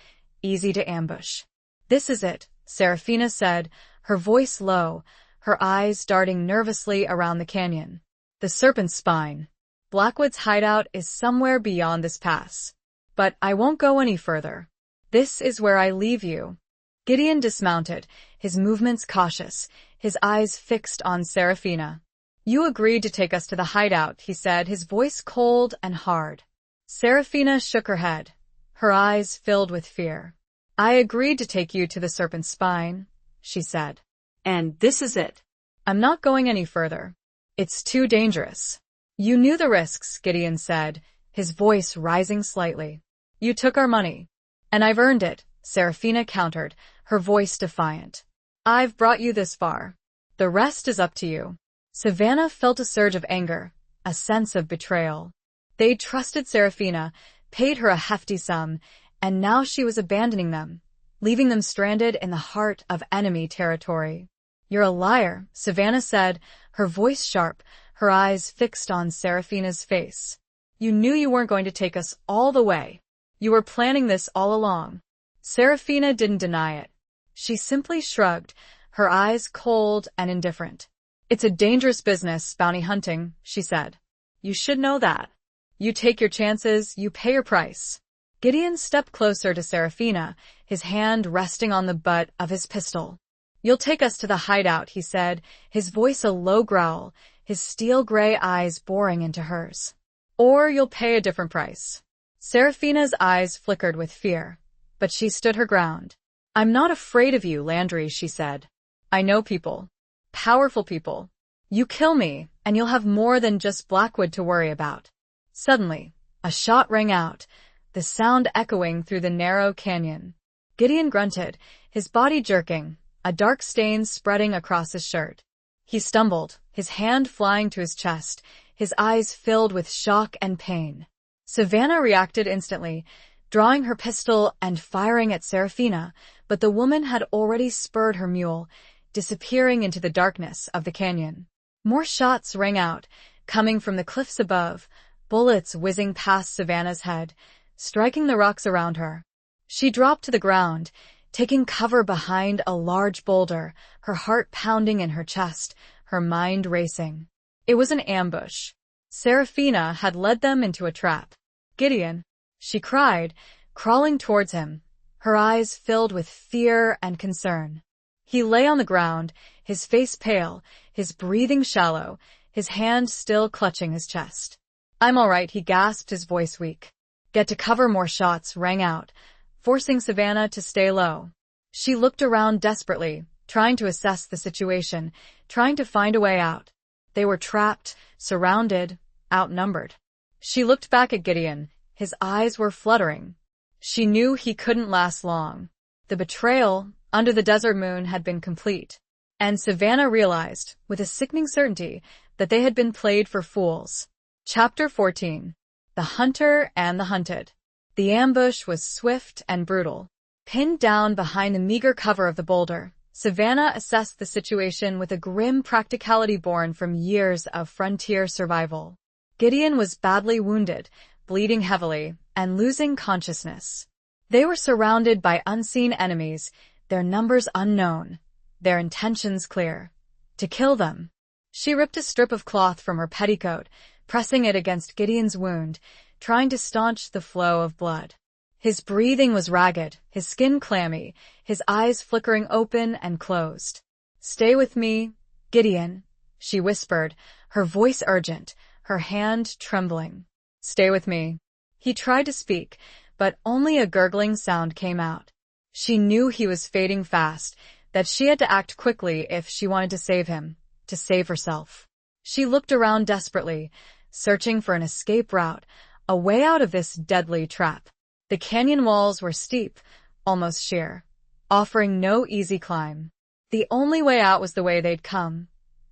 easy to ambush. "This is it," Serafina said, her voice low, her eyes darting nervously around the canyon. "The Serpent's Spine. Blackwood's hideout is somewhere beyond this pass. But I won't go any further. This is where I leave you." Gideon dismounted, his movements cautious, his eyes fixed on Serafina. "You agreed to take us to the hideout," he said, his voice cold and hard. Serafina shook her head, her eyes filled with fear. "I agreed to take you to the Serpent's Spine," she said. "And this is it. I'm not going any further. It's too dangerous." "You knew the risks," Gideon said, his voice rising slightly. "You took our money. And I've earned it," Serafina countered, her voice defiant. "I've brought you this far. The rest is up to you." Savannah felt a surge of anger, a sense of betrayal. They'd trusted Serafina, paid her a hefty sum, and now she was abandoning them, leaving them stranded in the heart of enemy territory. "You're a liar," Savannah said, her voice sharp, her eyes fixed on Serafina's face. "You knew you weren't going to take us all the way. You were planning this all along." Serafina didn't deny it. She simply shrugged, her eyes cold and indifferent. "It's a dangerous business, bounty hunting," she said. "You should know that. You take your chances, you pay your price." Gideon stepped closer to Serafina, his hand resting on the butt of his pistol. "You'll take us to the hideout," he said, his voice a low growl, his steel-gray eyes boring into hers. "Or you'll pay a different price." Serafina's eyes flickered with fear, but she stood her ground. "I'm not afraid of you, Landry," she said. "I know people. Powerful people. You kill me, and you'll have more than just Blackwood to worry about." Suddenly, a shot rang out, the sound echoing through the narrow canyon. Gideon grunted, his body jerking, a dark stain spreading across his shirt. He stumbled, his hand flying to his chest, his eyes filled with shock and pain. Savannah reacted instantly, drawing her pistol and firing at Serafina, but the woman had already spurred her mule, disappearing into the darkness of the canyon. More shots rang out, coming from the cliffs above, bullets whizzing past Savannah's head, striking the rocks around her. She dropped to the ground, taking cover behind a large boulder, her heart pounding in her chest, her mind racing. It was an ambush. Serafina had led them into a trap. "Gideon!" she cried, crawling towards him, her eyes filled with fear and concern. He lay on the ground, his face pale, his breathing shallow, his hand still clutching his chest. "I'm all right," he gasped, his voice weak. "Get to cover." More shots rang out, forcing Savannah to stay low. She looked around desperately, trying to assess the situation, trying to find a way out. They were trapped, surrounded, outnumbered. She looked back at Gideon. His eyes were fluttering. She knew he couldn't last long. The betrayal, under the desert moon, had been complete. And Savannah realized, with a sickening certainty, that they had been played for fools. Chapter 14. The Hunter and the Hunted. The ambush was swift and brutal. Pinned down behind the meager cover of the boulder, Savannah assessed the situation with a grim practicality born from years of frontier survival. Gideon was badly wounded, bleeding heavily, and losing consciousness. They were surrounded by unseen enemies, their numbers unknown, their intentions clear: to kill them. She ripped a strip of cloth from her petticoat, pressing it against Gideon's wound, trying to staunch the flow of blood. His breathing was ragged, his skin clammy, his eyes flickering open and closed. "Stay with me, Gideon," she whispered, her voice urgent, her hand trembling. "Stay with me." He tried to speak, but only a gurgling sound came out. She knew he was fading fast, that she had to act quickly if she wanted to save him, to save herself. She looked around desperately, searching for an escape route, a way out of this deadly trap. The canyon walls were steep, almost sheer, offering no easy climb. The only way out was the way they'd come,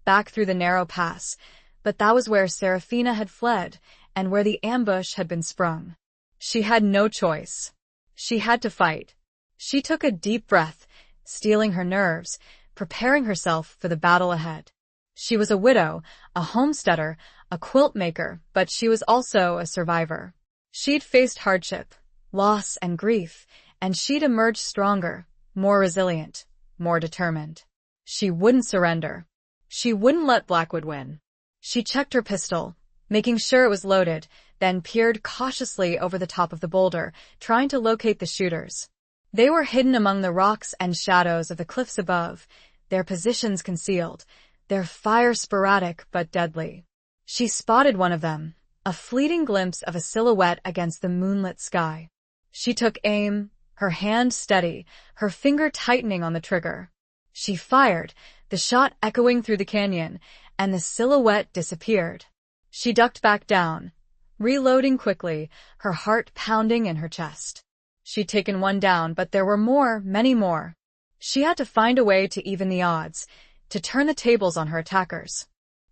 back through the narrow pass, but that was where Serafina had fled and where the ambush had been sprung. She had no choice. She had to fight. She took a deep breath, steeling her nerves, preparing herself for the battle ahead. She was a widow, a homesteader, a quilt maker, but she was also a survivor. She'd faced hardship, loss, and grief, and she'd emerged stronger, more resilient, more determined. She wouldn't surrender. She wouldn't let Blackwood win. She checked her pistol, making sure it was loaded, then peered cautiously over the top of the boulder, trying to locate the shooters. They were hidden among the rocks and shadows of the cliffs above, their positions concealed, their fire sporadic but deadly. She spotted one of them, a fleeting glimpse of a silhouette against the moonlit sky. She took aim, her hand steady, her finger tightening on the trigger. She fired, the shot echoing through the canyon, and the silhouette disappeared. She ducked back down, reloading quickly, her heart pounding in her chest. She'd taken one down, but there were more, many more. She had to find a way to even the odds, to turn the tables on her attackers.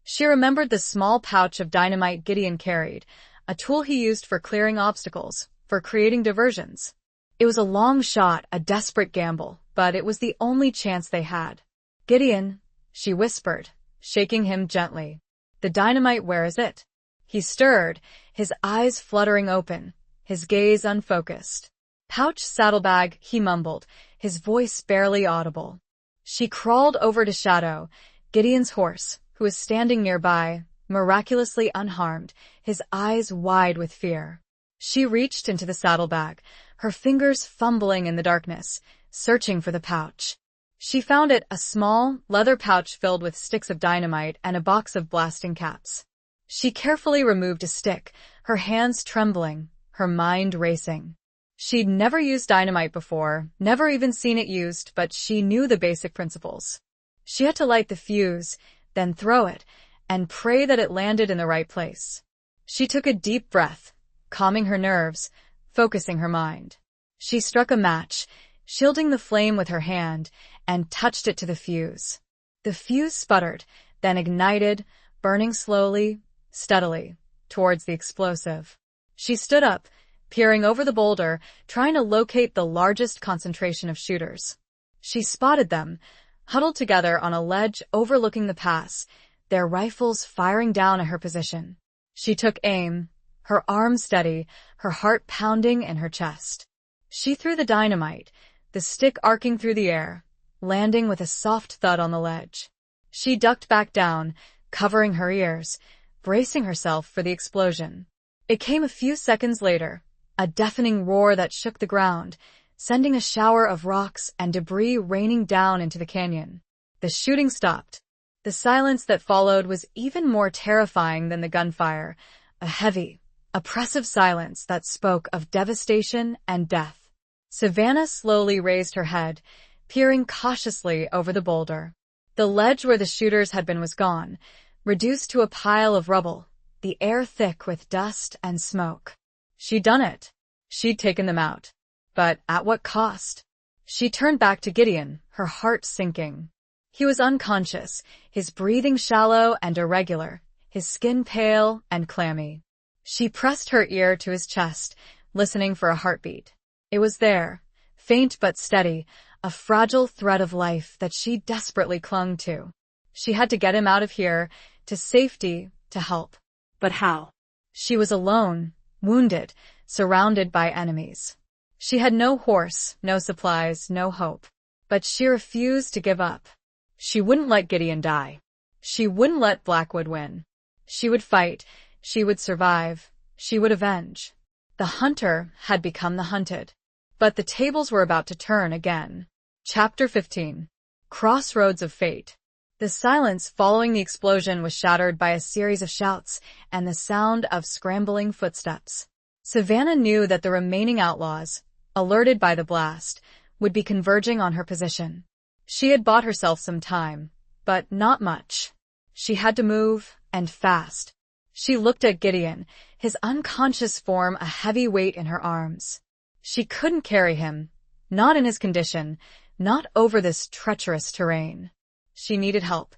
She remembered the small pouch of dynamite Gideon carried, a tool he used for clearing obstacles, for creating diversions. It was a long shot, a desperate gamble, but it was the only chance they had. "Gideon," she whispered, shaking him gently. "The dynamite, where is it?" He stirred, his eyes fluttering open, his gaze unfocused. "Pouch, saddlebag," he mumbled, his voice barely audible. She crawled over to Shadow, Gideon's horse, who was standing nearby, miraculously unharmed, his eyes wide with fear. She reached into the saddlebag, her fingers fumbling in the darkness, searching for the pouch. She found it, a small, leather pouch filled with sticks of dynamite and a box of blasting caps. She carefully removed a stick, her hands trembling, her mind racing. She'd never used dynamite before, never even seen it used, but she knew the basic principles. She had to light the fuse, then throw it, and pray that it landed in the right place. She took a deep breath, calming her nerves, focusing her mind. She struck a match, shielding the flame with her hand, and touched it to the fuse. The fuse sputtered, then ignited, burning slowly, steadily, towards the explosive. She stood up, peering over the boulder, trying to locate the largest concentration of shooters. She spotted them, huddled together on a ledge overlooking the pass, their rifles firing down at her position. She took aim, her arms steady, her heart pounding in her chest. She threw the dynamite, the stick arcing through the air, landing with a soft thud on the ledge. She ducked back down, covering her ears, bracing herself for the explosion. It came a few seconds later, a deafening roar that shook the ground, sending a shower of rocks and debris raining down into the canyon. The shooting stopped. The silence that followed was even more terrifying than the gunfire, a heavy, oppressive silence that spoke of devastation and death. Savannah slowly raised her head, peering cautiously over the boulder. The ledge where the shooters had been was gone, reduced to a pile of rubble, the air thick with dust and smoke. She'd done it. She'd taken them out. But at what cost? She turned back to Gideon, her heart sinking. He was unconscious, his breathing shallow and irregular, his skin pale and clammy. She pressed her ear to his chest, listening for a heartbeat. It was there, faint but steady, a fragile thread of life that she desperately clung to. She had to get him out of here, to safety, to help. But how? She was alone, wounded, surrounded by enemies. She had no horse, no supplies, no hope. But she refused to give up. She wouldn't let Gideon die. She wouldn't let Blackwood win. She would fight. She would survive. She would avenge. The hunter had become the hunted. But the tables were about to turn again. Chapter 15. Crossroads of Fate. The silence following the explosion was shattered by a series of shouts and the sound of scrambling footsteps. Savannah knew that the remaining outlaws, alerted by the blast, would be converging on her position. She had bought herself some time, but not much. She had to move, and fast. She looked at Gideon, his unconscious form a heavy weight in her arms. She couldn't carry him, not in his condition, not over this treacherous terrain. She needed help,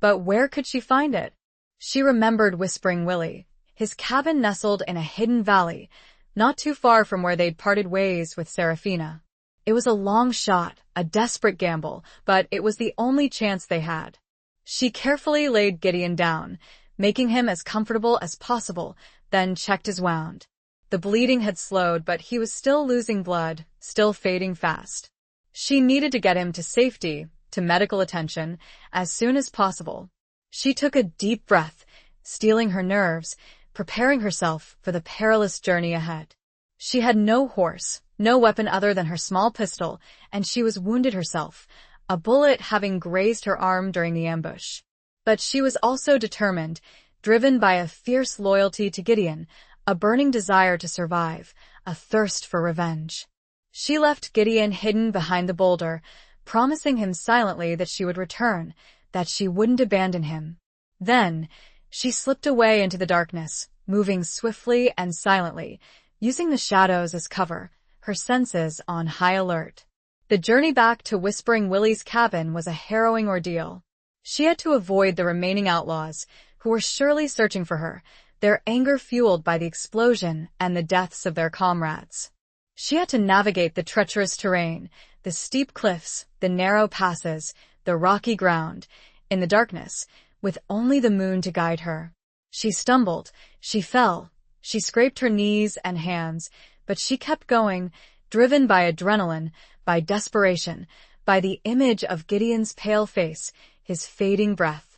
but where could she find it? She remembered Whispering Willie, his cabin nestled in a hidden valley, not too far from where they'd parted ways with Serafina. It was a long shot, a desperate gamble, but it was the only chance they had. She carefully laid Gideon down, making him as comfortable as possible, then checked his wound. The bleeding had slowed, but he was still losing blood, still fading fast. She needed to get him to safety, to medical attention, as soon as possible. She took a deep breath, steeling her nerves, preparing herself for the perilous journey ahead. She had no horse, no weapon other than her small pistol, and she was wounded herself, a bullet having grazed her arm during the ambush. But she was also determined, driven by a fierce loyalty to Gideon, a burning desire to survive, a thirst for revenge. She left Gideon hidden behind the boulder, promising him silently that she would return, that she wouldn't abandon him. Then, she slipped away into the darkness, moving swiftly and silently, using the shadows as cover, her senses on high alert. The journey back to Whispering Willie's cabin was a harrowing ordeal. She had to avoid the remaining outlaws, who were surely searching for her, their anger fueled by the explosion and the deaths of their comrades. She had to navigate the treacherous terrain, the steep cliffs, the narrow passes, the rocky ground, in the darkness, with only the moon to guide her. She stumbled, she fell, she scraped her knees and hands, but she kept going, driven by adrenaline, by desperation, by the image of Gideon's pale face, his fading breath.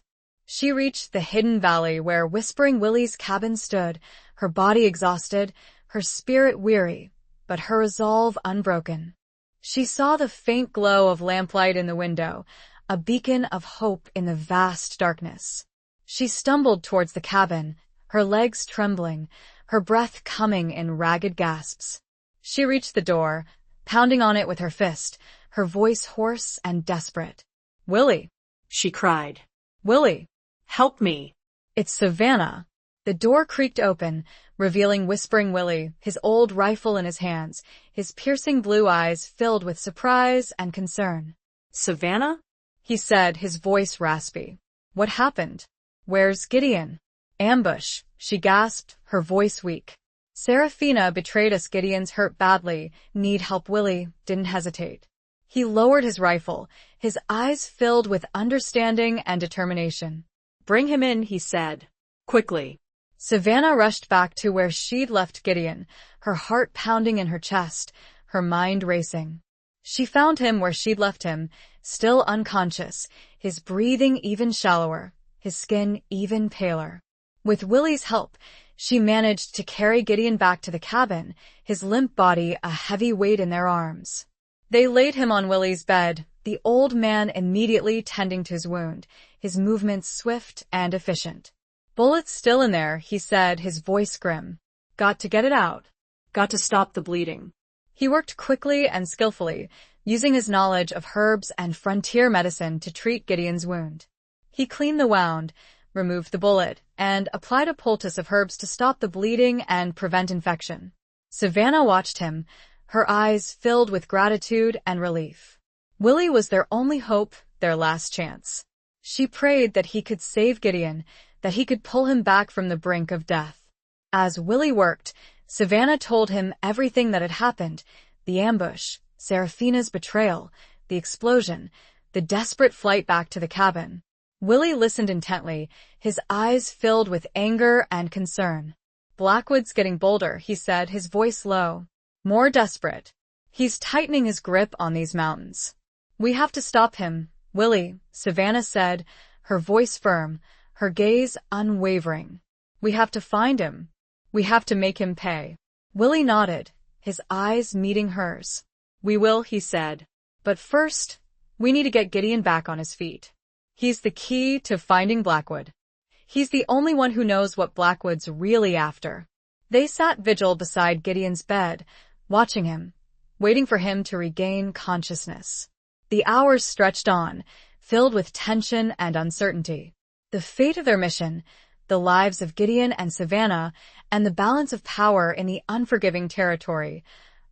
She reached the hidden valley where Whispering Willie's cabin stood, her body exhausted, her spirit weary, but her resolve unbroken. She saw the faint glow of lamplight in the window, a beacon of hope in the vast darkness. She stumbled towards the cabin, her legs trembling, her breath coming in ragged gasps. She reached the door, pounding on it with her fist, her voice hoarse and desperate. "Willie," she cried. "Willie, Help me." it's Savannah." The door creaked open, revealing Whispering Willie, his old rifle in his hands, his piercing blue eyes filled with surprise and concern. "Savannah?" he said, his voice raspy. "What happened? Where's Gideon?" "Ambush," she gasped, her voice weak. "Serafina betrayed us. Gideon's hurt badly. Need help." Willie didn't hesitate. He lowered his rifle, his eyes filled with understanding and determination. Bring him in, he said. Quickly. Savannah rushed back to where she'd left Gideon, her heart pounding in her chest, her mind racing. She found him where she'd left him, still unconscious, his breathing even shallower, his skin even paler. With Willie's help, she managed to carry Gideon back to the cabin, his limp body a heavy weight in their arms. They laid him on Willie's bed, the old man immediately tending to his wound, his movements swift and efficient. "Bullet's still in there," he said, his voice grim. "Got to get it out. Got to stop the bleeding." He worked quickly and skillfully, using his knowledge of herbs and frontier medicine to treat Gideon's wound. He cleaned the wound, removed the bullet, and applied a poultice of herbs to stop the bleeding and prevent infection. Savannah watched him, her eyes filled with gratitude and relief. Willie was their only hope, their last chance. She prayed that he could save Gideon, that he could pull him back from the brink of death. As Willie worked, Savannah told him everything that had happened, the ambush, Seraphina's betrayal, the explosion, the desperate flight back to the cabin. Willie listened intently, his eyes filled with anger and concern. "Blackwood's getting bolder," he said, his voice low. "More desperate. He's tightening his grip on these mountains. We have to stop him, Willie," Savannah said, her voice firm, her gaze unwavering. "We have to find him. We have to make him pay." Willie nodded, his eyes meeting hers. "We will," he said. "But first, we need to get Gideon back on his feet. He's the key to finding Blackwood. He's the only one who knows what Blackwood's really after." They sat vigil beside Gideon's bed, watching him, waiting for him to regain consciousness. The hours stretched on, filled with tension and uncertainty. The fate of their mission, the lives of Gideon and Savannah, and the balance of power in the unforgiving territory,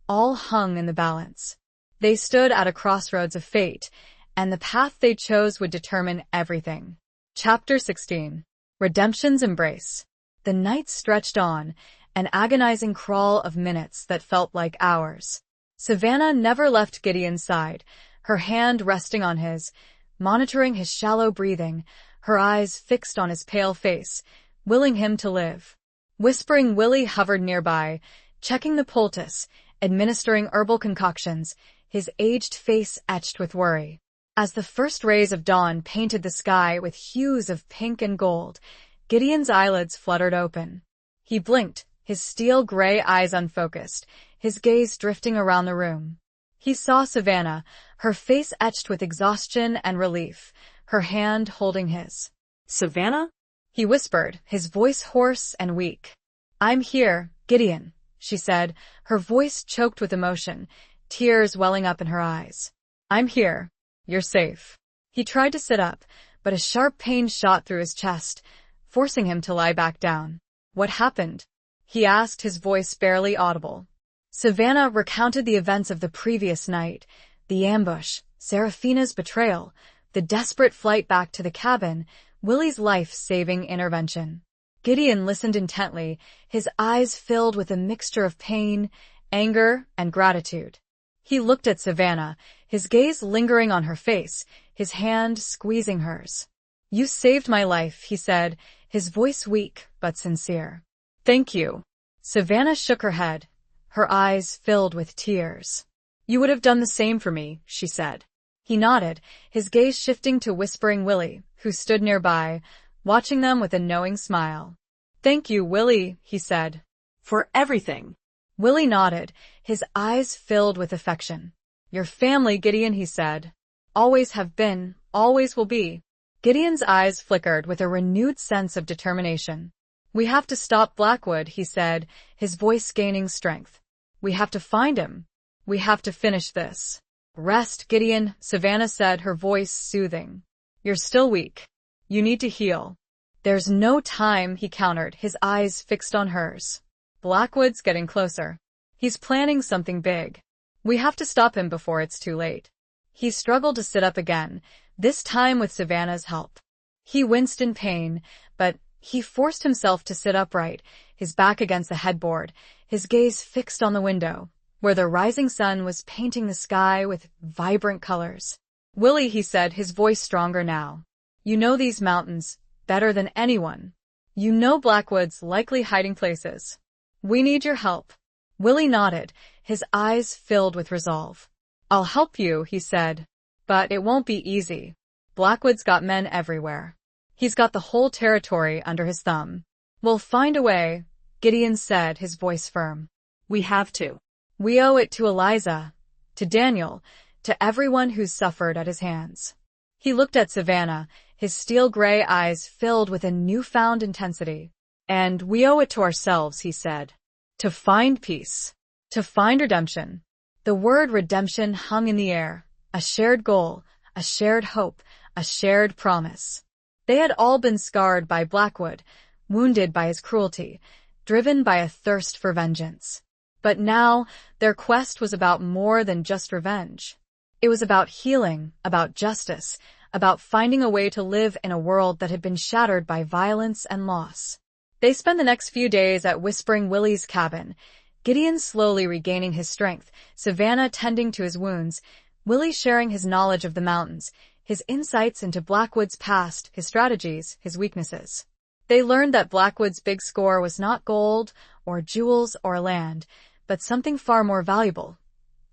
all hung in the balance. They stood at a crossroads of fate, and the path they chose would determine everything. Chapter 16. Redemption's Embrace. The night stretched on, an agonizing crawl of minutes that felt like hours. Savannah never left Gideon's side, her hand resting on his, monitoring his shallow breathing, her eyes fixed on his pale face, willing him to live. Whispering, Willie hovered nearby, checking the poultice, administering herbal concoctions, his aged face etched with worry. As the first rays of dawn painted the sky with hues of pink and gold, Gideon's eyelids fluttered open. He blinked, his steel-gray eyes unfocused, his gaze drifting around the room. He saw Savannah, her face etched with exhaustion and relief, her hand holding his. "Savannah?" he whispered, his voice hoarse and weak. "I'm here, Gideon," she said, her voice choked with emotion, tears welling up in her eyes. "I'm here. You're safe." He tried to sit up, but a sharp pain shot through his chest, forcing him to lie back down. "What happened?" he asked, his voice barely audible. Savannah recounted the events of the previous night, the ambush, Seraphina's betrayal, the desperate flight back to the cabin, Willie's life-saving intervention. Gideon listened intently, his eyes filled with a mixture of pain, anger, and gratitude. He looked at Savannah, his gaze lingering on her face, his hand squeezing hers. "You saved my life," he said, his voice weak but sincere. "Thank you." Savannah shook her head, her eyes filled with tears. "You would have done the same for me," she said. He nodded, his gaze shifting to whispering Willie, who stood nearby, watching them with a knowing smile. "Thank you, Willie," he said. "For everything." Willie nodded, his eyes filled with affection. "Your family, Gideon," he said. "Always have been, always will be." Gideon's eyes flickered with a renewed sense of determination. "We have to stop Blackwood," he said, his voice gaining strength. "We have to find him. We have to finish this." "Rest, Gideon," Savannah said, her voice soothing. "You're still weak. You need to heal." "There's no time," he countered, his eyes fixed on hers. "Blackwood's getting closer. He's planning something big. We have to stop him before it's too late." He struggled to sit up again, this time with Savannah's help. He winced in pain, but he forced himself to sit upright, his back against the headboard, his gaze fixed on the window, where the rising sun was painting the sky with vibrant colors. "Willie," he said, his voice stronger now. "You know these mountains better than anyone. You know Blackwood's likely hiding places. We need your help." Willie nodded, his eyes filled with resolve. "I'll help you," he said. "But it won't be easy. Blackwood's got men everywhere. He's got the whole territory under his thumb." "We'll find a way," Gideon said, his voice firm. We have to. "We owe it to Eliza, to Daniel, to everyone who's suffered at his hands." He looked at Savannah, his steel-gray eyes filled with a newfound intensity. "And we owe it to ourselves," he said. "To find peace. To find redemption." The word redemption hung in the air, a shared goal, a shared hope, a shared promise. They had all been scarred by Blackwood, wounded by his cruelty, driven by a thirst for vengeance. But now, their quest was about more than just revenge. It was about healing, about justice, about finding a way to live in a world that had been shattered by violence and loss. They spent the next few days at Whispering Willie's cabin, Gideon slowly regaining his strength, Savannah tending to his wounds, Willie sharing his knowledge of the mountains, his insights into Blackwood's past, his strategies, his weaknesses. They learned that Blackwood's big score was not gold, or jewels, or land, but something far more valuable: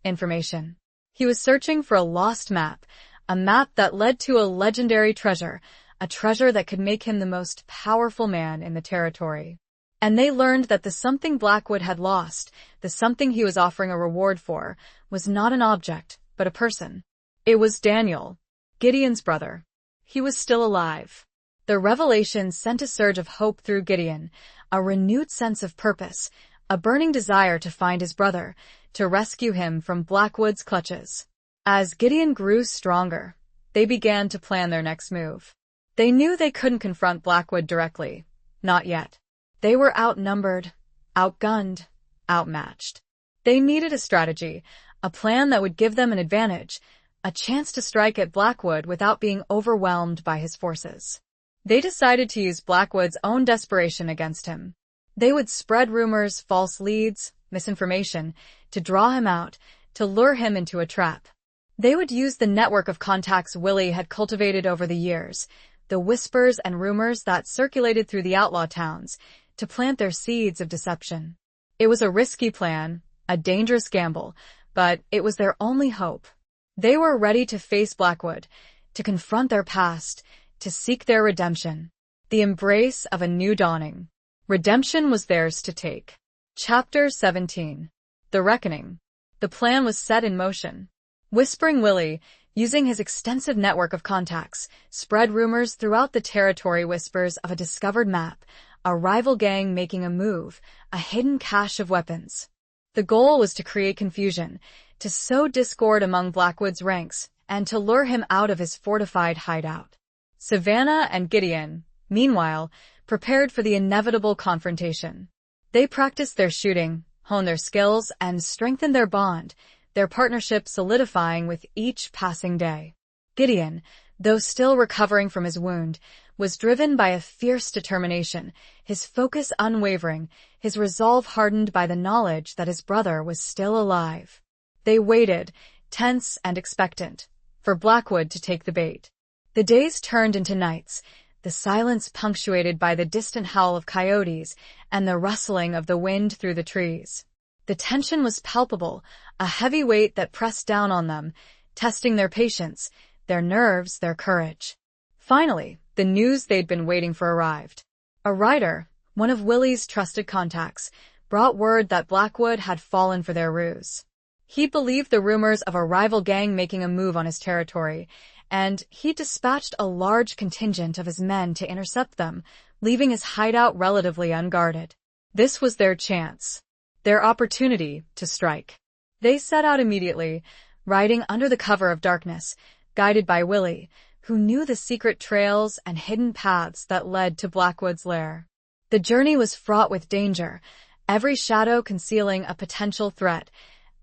information. He was searching for a lost map, a map that led to a legendary treasure, a treasure that could make him the most powerful man in the territory. And they learned that the something Blackwood had lost, the something he was offering a reward for, was not an object, but a person. It was Daniel, Gideon's brother. He was still alive. The revelation sent a surge of hope through Gideon, a renewed sense of purpose, a burning desire to find his brother, to rescue him from Blackwood's clutches. As Gideon grew stronger, they began to plan their next move. They knew they couldn't confront Blackwood directly. Not yet. They were outnumbered, outgunned, outmatched. They needed a strategy, a plan that would give them an advantage, a chance to strike at Blackwood without being overwhelmed by his forces. They decided to use Blackwood's own desperation against him. They would spread rumors, false leads, misinformation, to draw him out, to lure him into a trap. They would use the network of contacts Willie had cultivated over the years, the whispers and rumors that circulated through the outlaw towns, to plant their seeds of deception. It was a risky plan, a dangerous gamble, but it was their only hope. They were ready to face Blackwood, to confront their past, to seek their redemption. The embrace of a new dawning. Redemption was theirs to take. Chapter 17. The Reckoning. The plan was set in motion. Whispering Willie, using his extensive network of contacts, spread rumors throughout the territory, whispers of a discovered map, a rival gang making a move, a hidden cache of weapons. The goal was to create confusion, to sow discord among Blackwood's ranks, and to lure him out of his fortified hideout. Savannah and Gideon, meanwhile, prepared for the inevitable confrontation. They practiced their shooting, honed their skills, and strengthened their bond, their partnership solidifying with each passing day. Gideon, though still recovering from his wound, was driven by a fierce determination, his focus unwavering, his resolve hardened by the knowledge that his brother was still alive. They waited, tense and expectant, for Blackwood to take the bait. The days turned into nights, the silence punctuated by the distant howl of coyotes and the rustling of the wind through the trees. The tension was palpable, a heavy weight that pressed down on them, testing their patience, their nerves, their courage. Finally, the news they'd been waiting for arrived. A rider, one of Willie's trusted contacts, brought word that Blackwood had fallen for their ruse. He believed the rumors of a rival gang making a move on his territory, and he dispatched a large contingent of his men to intercept them, leaving his hideout relatively unguarded. This was their chance, their opportunity to strike. They set out immediately, riding under the cover of darkness, guided by Willie, who knew the secret trails and hidden paths that led to Blackwood's lair. The journey was fraught with danger, every shadow concealing a potential threat,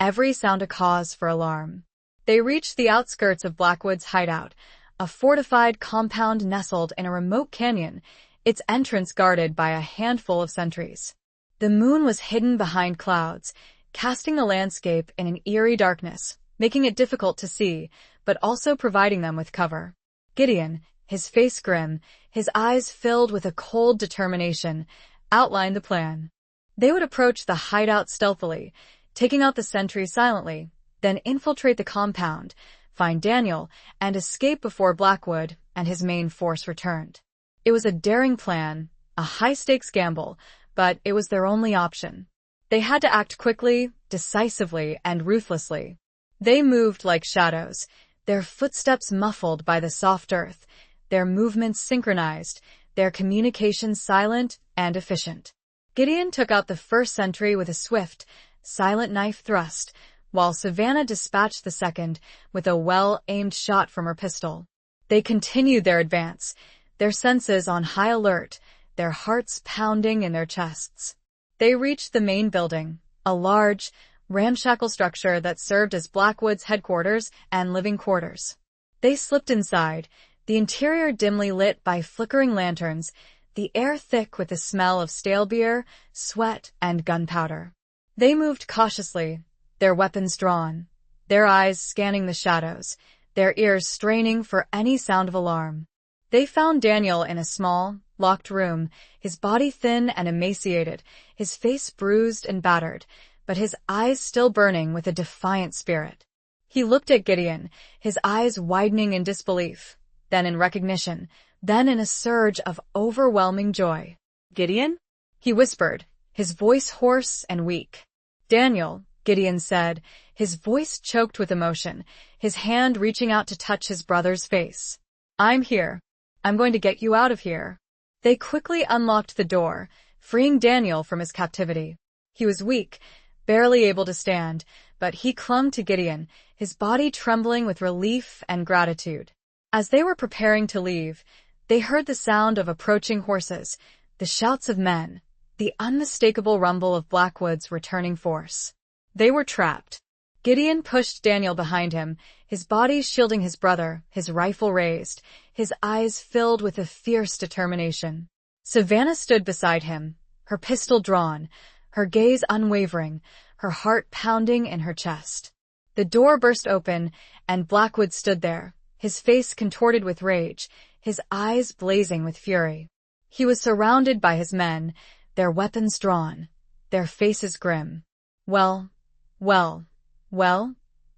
every sound a cause for alarm. They reached the outskirts of Blackwood's hideout, a fortified compound nestled in a remote canyon, its entrance guarded by a handful of sentries. The moon was hidden behind clouds, casting the landscape in an eerie darkness, making it difficult to see, but also providing them with cover. Gideon, his face grim, his eyes filled with a cold determination, outlined the plan. They would approach the hideout stealthily, taking out the sentry silently, then infiltrate the compound, find Daniel, and escape before Blackwood and his main force returned. It was a daring plan, a high-stakes gamble, but it was their only option. They had to act quickly, decisively, and ruthlessly. They moved like shadows, their footsteps muffled by the soft earth, their movements synchronized, their communications silent and efficient. Gideon took out the first sentry with a swift, silent knife thrust, while Savannah dispatched the second with a well-aimed shot from her pistol. They continued their advance, their senses on high alert, their hearts pounding in their chests. They reached the main building, a large, ramshackle structure that served as Blackwood's headquarters and living quarters. They slipped inside, the interior dimly lit by flickering lanterns, the air thick with the smell of stale beer, sweat, and gunpowder. They moved cautiously, their weapons drawn, their eyes scanning the shadows, their ears straining for any sound of alarm. They found Daniel in a small, locked room, his body thin and emaciated, his face bruised and battered, but his eyes still burning with a defiant spirit. He looked at Gideon, his eyes widening in disbelief, then in recognition, then in a surge of overwhelming joy. Gideon? He whispered, his voice hoarse and weak. Daniel, Gideon said, his voice choked with emotion, his hand reaching out to touch his brother's face. I'm here. I'm going to get you out of here. They quickly unlocked the door, freeing Daniel from his captivity. He was weak, barely able to stand, but he clung to Gideon, his body trembling with relief and gratitude. As they were preparing to leave, they heard the sound of approaching horses, the shouts of men, the unmistakable rumble of Blackwood's returning force. They were trapped. Gideon pushed Daniel behind him, his body shielding his brother, his rifle raised, his eyes filled with a fierce determination. Savannah stood beside him, her pistol drawn, her gaze unwavering, her heart pounding in her chest. The door burst open, and Blackwood stood there, his face contorted with rage, his eyes blazing with fury. He was surrounded by his men, their weapons drawn, their faces grim. Well,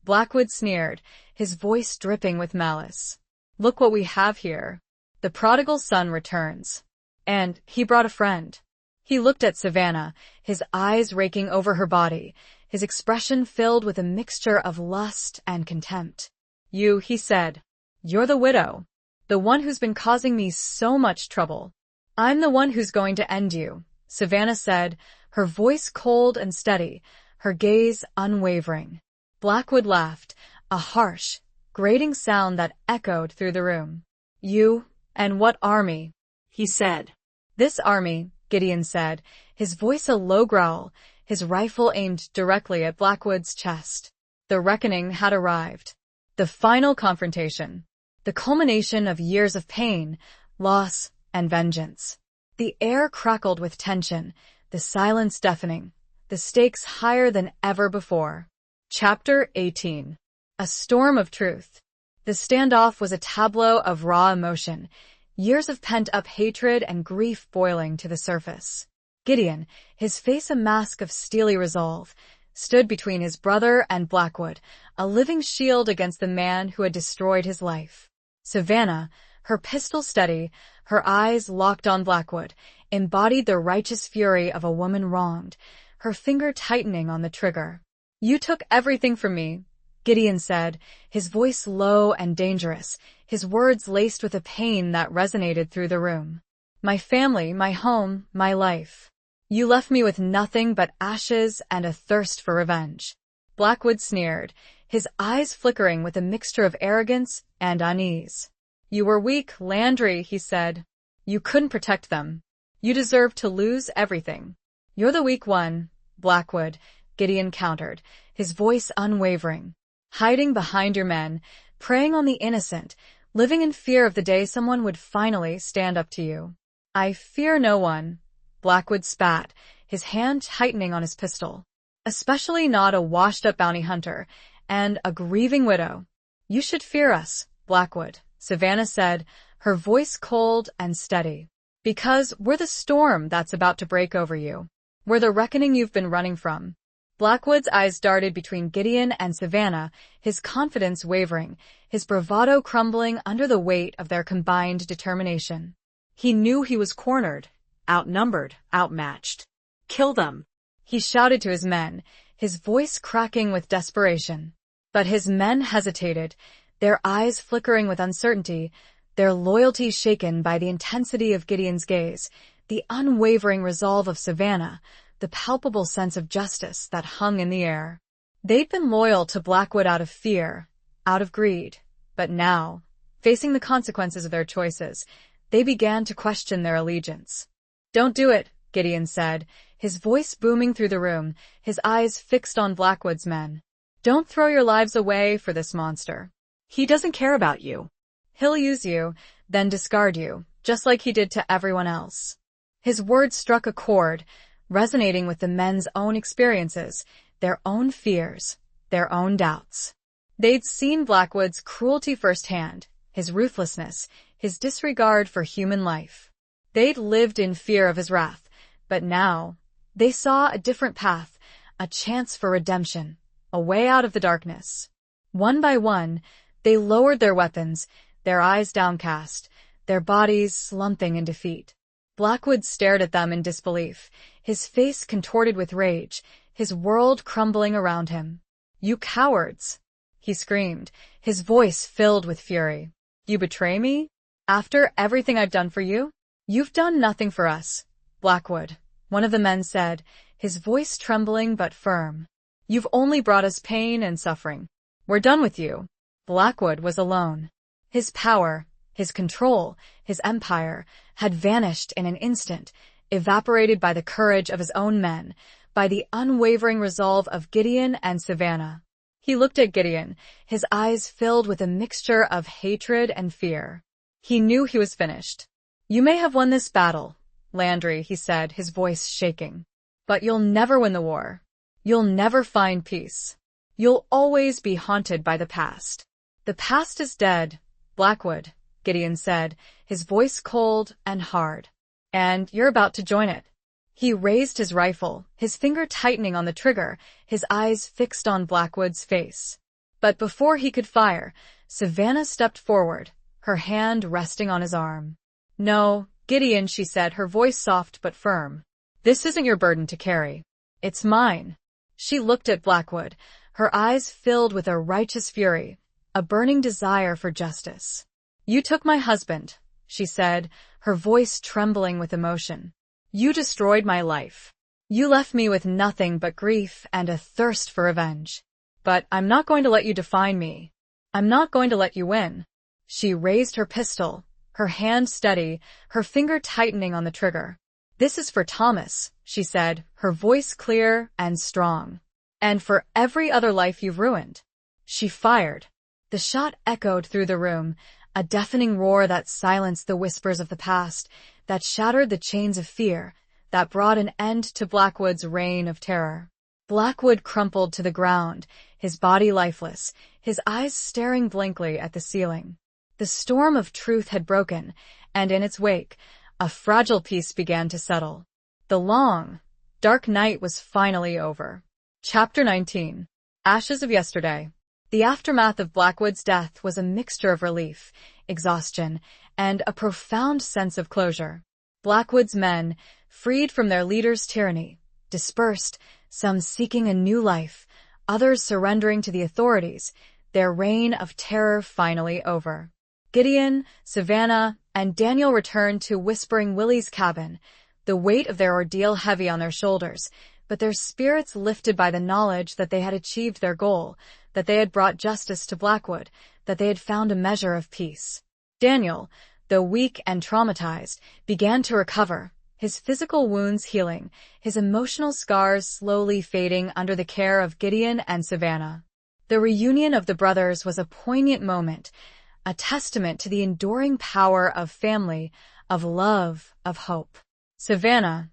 Blackwood sneered, his voice dripping with malice. Look what we have here. The prodigal son returns. And he brought a friend. He looked at Savannah, his eyes raking over her body, his expression filled with a mixture of lust and contempt. You, he said. You're the widow. The one who's been causing me so much trouble. I'm the one who's going to end you, Savannah said, her voice cold and steady, her gaze unwavering. Blackwood laughed, a harsh, grating sound that echoed through the room. You, and what army? He said. This army, Gideon said, his voice a low growl, his rifle aimed directly at Blackwood's chest. The reckoning had arrived. The final confrontation. The culmination of years of pain, loss, and vengeance. The air crackled with tension, the silence deafening, the stakes higher than ever before. Chapter 18. A Storm of Truth. The standoff was a tableau of raw emotion, years of pent-up hatred and grief boiling to the surface. Gideon, his face a mask of steely resolve, stood between his brother and Blackwood, a living shield against the man who had destroyed his life. Savannah, her pistol steady, her eyes locked on Blackwood, embodied the righteous fury of a woman wronged, her finger tightening on the trigger. You took everything from me, Gideon said, his voice low and dangerous, his words laced with a pain that resonated through the room. My family, my home, my life. You left me with nothing but ashes and a thirst for revenge. Blackwood sneered, his eyes flickering with a mixture of arrogance and unease. You were weak, Landry, he said. You couldn't protect them. You deserved to lose everything. You're the weak one, Blackwood, Gideon countered, his voice unwavering. Hiding behind your men, preying on the innocent, living in fear of the day someone would finally stand up to you. I fear no one, Blackwood spat, his hand tightening on his pistol. especially not a washed-up bounty hunter and a grieving widow. You should fear us, Blackwood, Savannah said, her voice cold and steady. Because we're the storm that's about to break over you. We're the reckoning you've been running from. Blackwood's eyes darted between Gideon and Savannah, his confidence wavering, his bravado crumbling under the weight of their combined determination. He knew he was cornered, Outnumbered, outmatched. Kill them. he shouted to his men, his voice cracking with desperation. But his men hesitated, their eyes flickering with uncertainty, their loyalty shaken by the intensity of Gideon's gaze, the unwavering resolve of Savannah, the palpable sense of justice that hung in the air. They'd been loyal to Blackwood out of fear, out of greed, but now, facing the consequences of their choices, they began to question their allegiance. "Don't do it," Gideon said, his voice booming through the room, his eyes fixed on Blackwood's men. "Don't throw your lives away for this monster. He doesn't care about you. He'll use you, then discard you, just like he did to everyone else." His words struck a chord, resonating with the men's own experiences, their own fears, their own doubts. They'd seen Blackwood's cruelty firsthand, his ruthlessness, his disregard for human life. They'd lived in fear of his wrath, but now, they saw a different path, a chance for redemption, a way out of the darkness. One by one, they lowered their weapons, their eyes downcast, their bodies slumping in defeat. Blackwood stared at them in disbelief, his face contorted with rage, his world crumbling around him. "You cowards!" he screamed, his voice filled with fury. "You betray me? After everything I've done for you? You've done nothing for us, Blackwood," one of the men said, his voice trembling but firm. "You've only brought us pain and suffering. We're done with you." Blackwood was alone. His power, his control, his empire, had vanished in an instant, evaporated by the courage of his own men, by the unwavering resolve of Gideon and Savannah. He looked at Gideon, his eyes filled with a mixture of hatred and fear. He knew he was finished. "You may have won this battle, Landry," he said, his voice shaking. "But you'll never win the war. You'll never find peace. You'll always be haunted by the past." "The past is dead, Blackwood," Gideon said, his voice cold and hard. "And you're about to join it." He raised his rifle, his finger tightening on the trigger, his eyes fixed on Blackwood's face. But before he could fire, Savannah stepped forward, her hand resting on his arm. "No, Gideon," she said, her voice soft but firm. "This isn't your burden to carry. It's mine." She looked at Blackwood, her eyes filled with a righteous fury, a burning desire for justice. "You took my husband," she said, her voice trembling with emotion. "You destroyed my life. You left me with nothing but grief and a thirst for revenge. But I'm not going to let you define me. I'm not going to let you win." She raised her pistol, her hand steady, her finger tightening on the trigger. "This is for Thomas," she said, her voice clear and strong. "And for every other life you've ruined." She fired. The shot echoed through the room, a deafening roar that silenced the whispers of the past, that shattered the chains of fear, that brought an end to Blackwood's reign of terror. Blackwood crumpled to the ground, his body lifeless, his eyes staring blankly at the ceiling. The storm of truth had broken, and in its wake, a fragile peace began to settle. The long, dark night was finally over. Chapter 19. Ashes of Yesterday. The aftermath of Blackwood's death was a mixture of relief, exhaustion, and a profound sense of closure. Blackwood's men, freed from their leader's tyranny, dispersed, some seeking a new life, others surrendering to the authorities, their reign of terror finally over. Gideon, Savannah, and Daniel returned to Whispering Willie's cabin, the weight of their ordeal heavy on their shoulders, but their spirits lifted by the knowledge that they had achieved their goal, that they had brought justice to Blackwood, that they had found a measure of peace. Daniel, though weak and traumatized, began to recover, his physical wounds healing, his emotional scars slowly fading under the care of Gideon and Savannah. The reunion of the brothers was a poignant moment, a testament to the enduring power of family, of love, of hope. Savannah,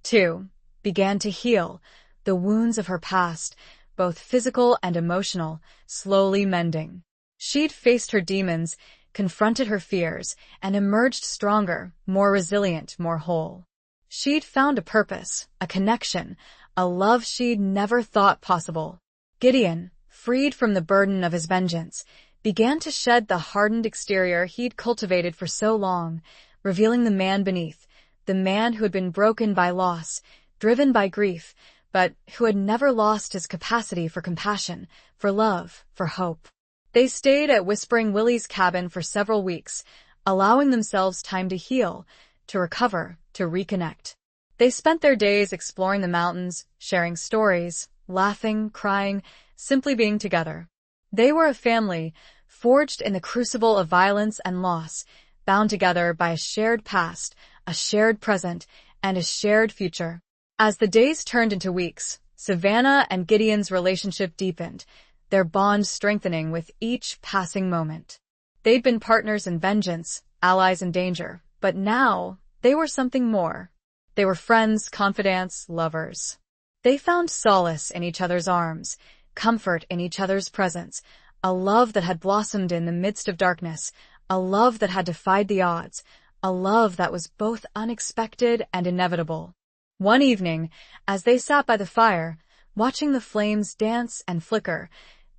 too, began to heal, the wounds of her past, both physical and emotional, slowly mending. She'd faced her demons, confronted her fears, and emerged stronger, more resilient, more whole. She'd found a purpose, a connection, a love she'd never thought possible. Gideon, freed from the burden of his vengeance, began to shed the hardened exterior he'd cultivated for so long, revealing the man beneath, the man who had been broken by loss, driven by grief, but who had never lost his capacity for compassion, for love, for hope. They stayed at Whispering Willie's cabin for several weeks, allowing themselves time to heal, to recover, to reconnect. They spent their days exploring the mountains, sharing stories, laughing, crying, simply being together. They were a family, forged in the crucible of violence and loss, bound together by a shared past, a shared present, and a shared future. As the days turned into weeks, Savannah and Gideon's relationship deepened, their bond strengthening with each passing moment. They'd been partners in vengeance, allies in danger, but now they were something more. They were friends, confidants, lovers. They found solace in each other's arms, comfort in each other's presence, a love that had blossomed in the midst of darkness, a love that had defied the odds, a love that was both unexpected and inevitable. One evening, as they sat by the fire, watching the flames dance and flicker,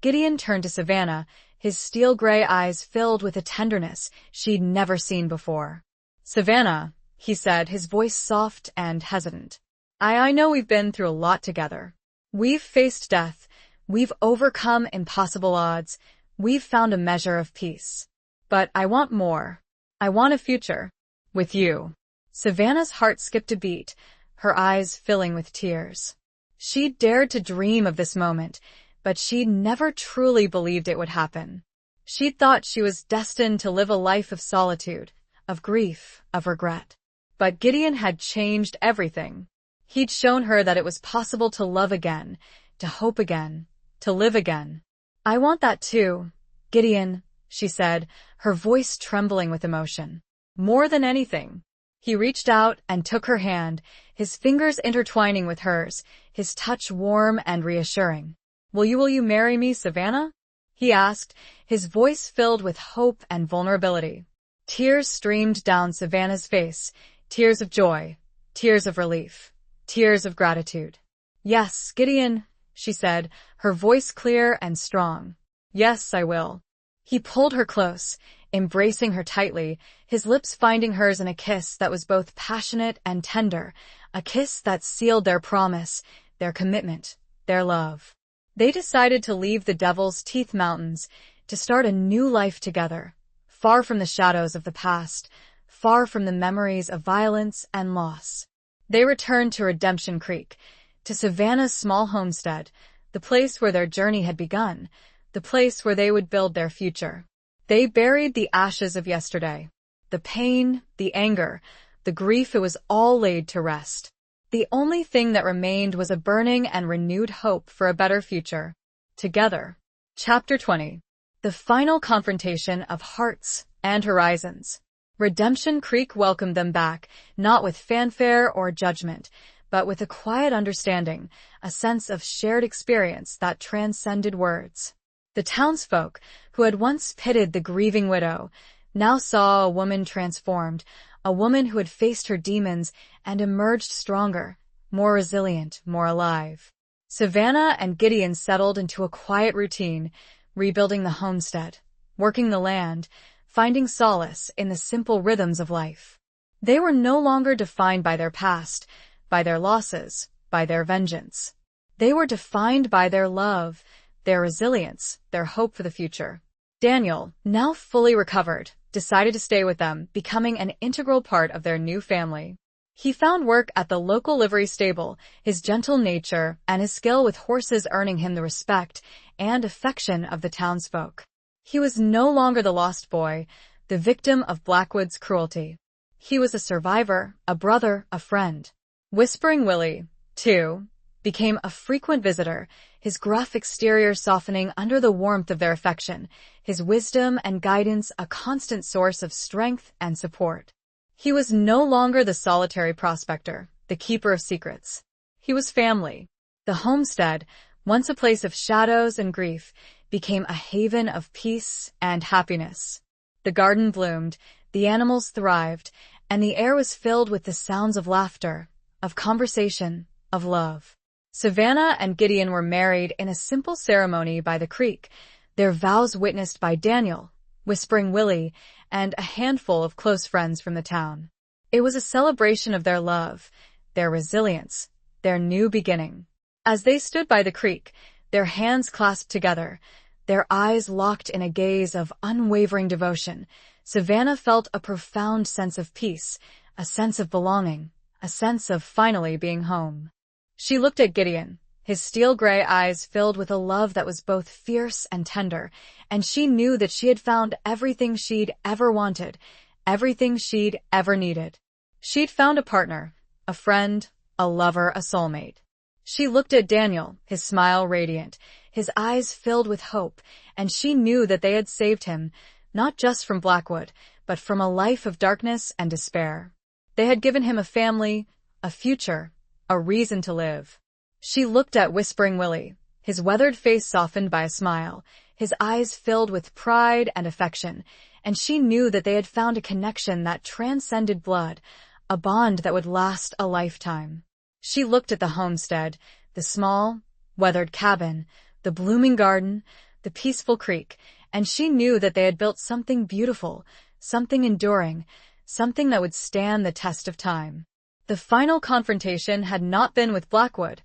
Gideon turned to Savannah, his steel-gray eyes filled with a tenderness she'd never seen before. "Savannah," he said, his voice soft and hesitant. I know we've been through a lot together. We've faced death. We've overcome impossible odds. We've found a measure of peace. But I want more. I want a future. With you." Savannah's heart skipped a beat, her eyes filling with tears. She'd dared to dream of this moment, but she'd never truly believed it would happen. She'd thought she was destined to live a life of solitude, of grief, of regret. But Gideon had changed everything. He'd shown her that it was possible to love again, to hope again, to live again. "I want that too, Gideon," she said, her voice trembling with emotion. "More than anything." He reached out and took her hand, his fingers intertwining with hers, his touch warm and reassuring. Will you marry me, Savannah?" he asked, his voice filled with hope and vulnerability. Tears streamed down Savannah's face, tears of joy, tears of relief, tears of gratitude. "Yes, Gideon," she said, her voice clear and strong. "Yes, I will." He pulled her close, embracing her tightly, his lips finding hers in a kiss that was both passionate and tender, a kiss that sealed their promise, their commitment, their love. They decided to leave the Devil's Teeth Mountains, to start a new life together, far from the shadows of the past, far from the memories of violence and loss. They returned to Redemption Creek, to Savannah's small homestead, the place where their journey had begun, the place where they would build their future. They buried the ashes of yesterday. The pain, the anger, the grief, it was all laid to rest. The only thing that remained was a burning and renewed hope for a better future. Together. Chapter 20. The final confrontation of hearts and horizons. Redemption Creek welcomed them back, not with fanfare or judgment, but with a quiet understanding, a sense of shared experience that transcended words. The townsfolk, who had once pitied the grieving widow, now saw a woman transformed, a woman who had faced her demons and emerged stronger, more resilient, more alive. Savannah and Gideon settled into a quiet routine, rebuilding the homestead, working the land, finding solace in the simple rhythms of life. They were no longer defined by their past, by their losses, by their vengeance. They were defined by their love, their resilience, their hope for the future. Daniel, now fully recovered, decided to stay with them, becoming an integral part of their new family. He found work at the local livery stable, his gentle nature and his skill with horses earning him the respect and affection of the townsfolk. He was no longer the lost boy, the victim of Blackwood's cruelty. He was a survivor, a brother, a friend. Whispering Willie, too, became a frequent visitor, his gruff exterior softening under the warmth of their affection, his wisdom and guidance a constant source of strength and support. He was no longer the solitary prospector, the keeper of secrets. He was family. The homestead, once a place of shadows and grief, became a haven of peace and happiness. The garden bloomed, the animals thrived, and the air was filled with the sounds of laughter, of conversation, of love. Savannah and Gideon were married in a simple ceremony by the creek, their vows witnessed by Daniel, Whispering Willie, and a handful of close friends from the town. It was a celebration of their love, their resilience, their new beginning. As they stood by the creek, their hands clasped together, their eyes locked in a gaze of unwavering devotion, Savannah felt a profound sense of peace, a sense of belonging, a sense of finally being home. She looked at Gideon, his steel-gray eyes filled with a love that was both fierce and tender, and she knew that she had found everything she'd ever wanted, everything she'd ever needed. She'd found a partner, a friend, a lover, a soulmate. She looked at Daniel, his smile radiant, his eyes filled with hope, and she knew that they had saved him, not just from Blackwood, but from a life of darkness and despair. They had given him a family, a future, a reason to live. She looked at Whispering Willie, his weathered face softened by a smile, his eyes filled with pride and affection, and she knew that they had found a connection that transcended blood, a bond that would last a lifetime. She looked at the homestead, the small, weathered cabin, the blooming garden, the peaceful creek, and she knew that they had built something beautiful, something enduring, something that would stand the test of time. The final confrontation had not been with Blackwood,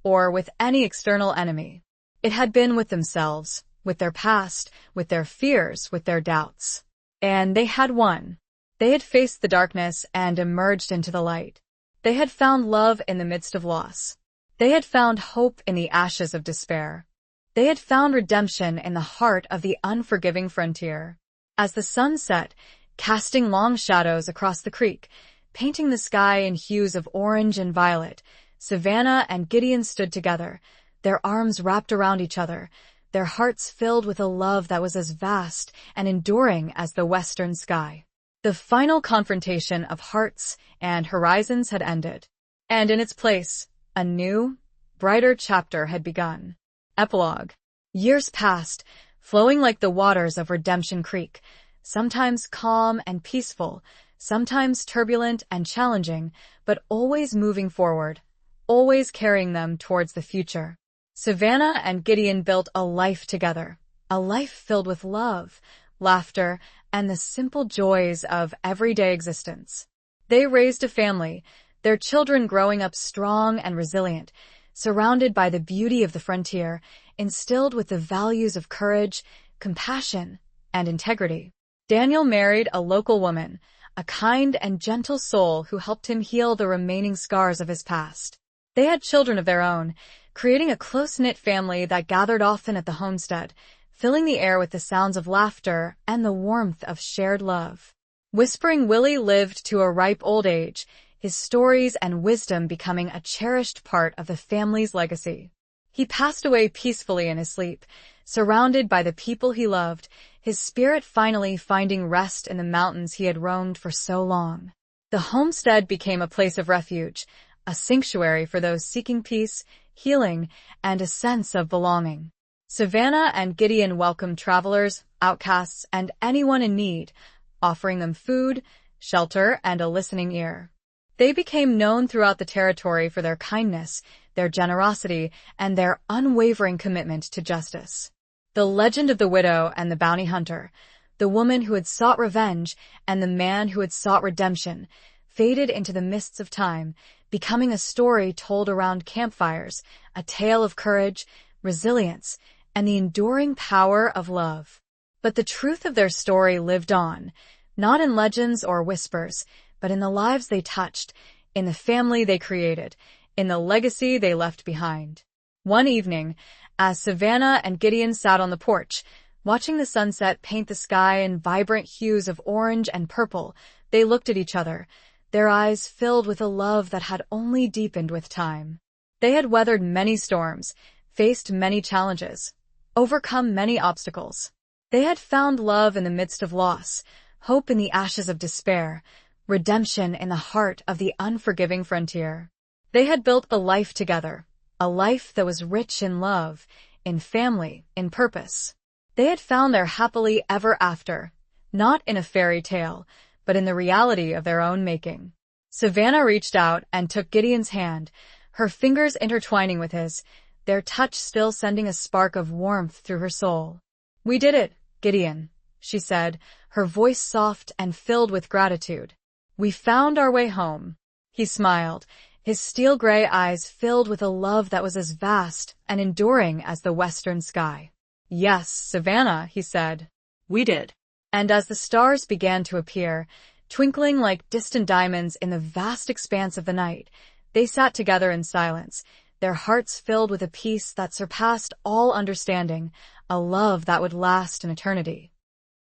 or with any external enemy. It had been with themselves, with their past, with their fears, with their doubts. And they had won. They had faced the darkness and emerged into the light. They had found love in the midst of loss. They had found hope in the ashes of despair. They had found redemption in the heart of the unforgiving frontier. As the sun set, casting long shadows across the creek, painting the sky in hues of orange and violet, Savannah and Gideon stood together, their arms wrapped around each other, their hearts filled with a love that was as vast and enduring as the western sky. The final confrontation of hearts and horizons had ended, and in its place, a new, brighter chapter had begun. Epilogue. Years passed, flowing like the waters of Redemption Creek, sometimes calm and peaceful, sometimes turbulent and challenging, but always moving forward, always carrying them towards the future. Savannah and Gideon built a life together, a life filled with love, laughter, and the simple joys of everyday existence. They raised a family, their children growing up strong and resilient, surrounded by the beauty of the frontier, instilled with the values of courage, compassion, and integrity. Daniel married a local woman, a kind and gentle soul who helped him heal the remaining scars of his past. They had children of their own, creating a close-knit family that gathered often at the homestead, filling the air with the sounds of laughter and the warmth of shared love. Whispering Willie lived to a ripe old age, his stories and wisdom becoming a cherished part of the family's legacy. He passed away peacefully in his sleep, surrounded by the people he loved, his spirit finally finding rest in the mountains he had roamed for so long. The homestead became a place of refuge, a sanctuary for those seeking peace, healing, and a sense of belonging. Savannah and Gideon welcomed travelers, outcasts, and anyone in need, offering them food, shelter, and a listening ear. They became known throughout the territory for their kindness, their generosity, and their unwavering commitment to justice. The legend of the widow and the bounty hunter, the woman who had sought revenge and the man who had sought redemption, faded into the mists of time, becoming a story told around campfires, a tale of courage, resilience, and the enduring power of love. But the truth of their story lived on, not in legends or whispers, but in the lives they touched, in the family they created, in the legacy they left behind. One evening, as Savannah and Gideon sat on the porch, watching the sunset paint the sky in vibrant hues of orange and purple, they looked at each other, their eyes filled with a love that had only deepened with time. They had weathered many storms, faced many challenges, overcome many obstacles. They had found love in the midst of loss, hope in the ashes of despair, redemption in the heart of the unforgiving frontier. They had built a life together, a life that was rich in love, in family, in purpose. They had found their happily ever after, not in a fairy tale, but in the reality of their own making. Savannah reached out and took Gideon's hand, her fingers intertwining with his, their touch still sending a spark of warmth through her soul. "We did it, Gideon," she said, her voice soft and filled with gratitude. "We found our way home." He smiled, his steel-gray eyes filled with a love that was as vast and enduring as the western sky. "Yes, Savannah," he said. We did. And as the stars began to appear, twinkling like distant diamonds in the vast expanse of the night, they sat together in silence, their hearts filled with a peace that surpassed all understanding, a love that would last an eternity.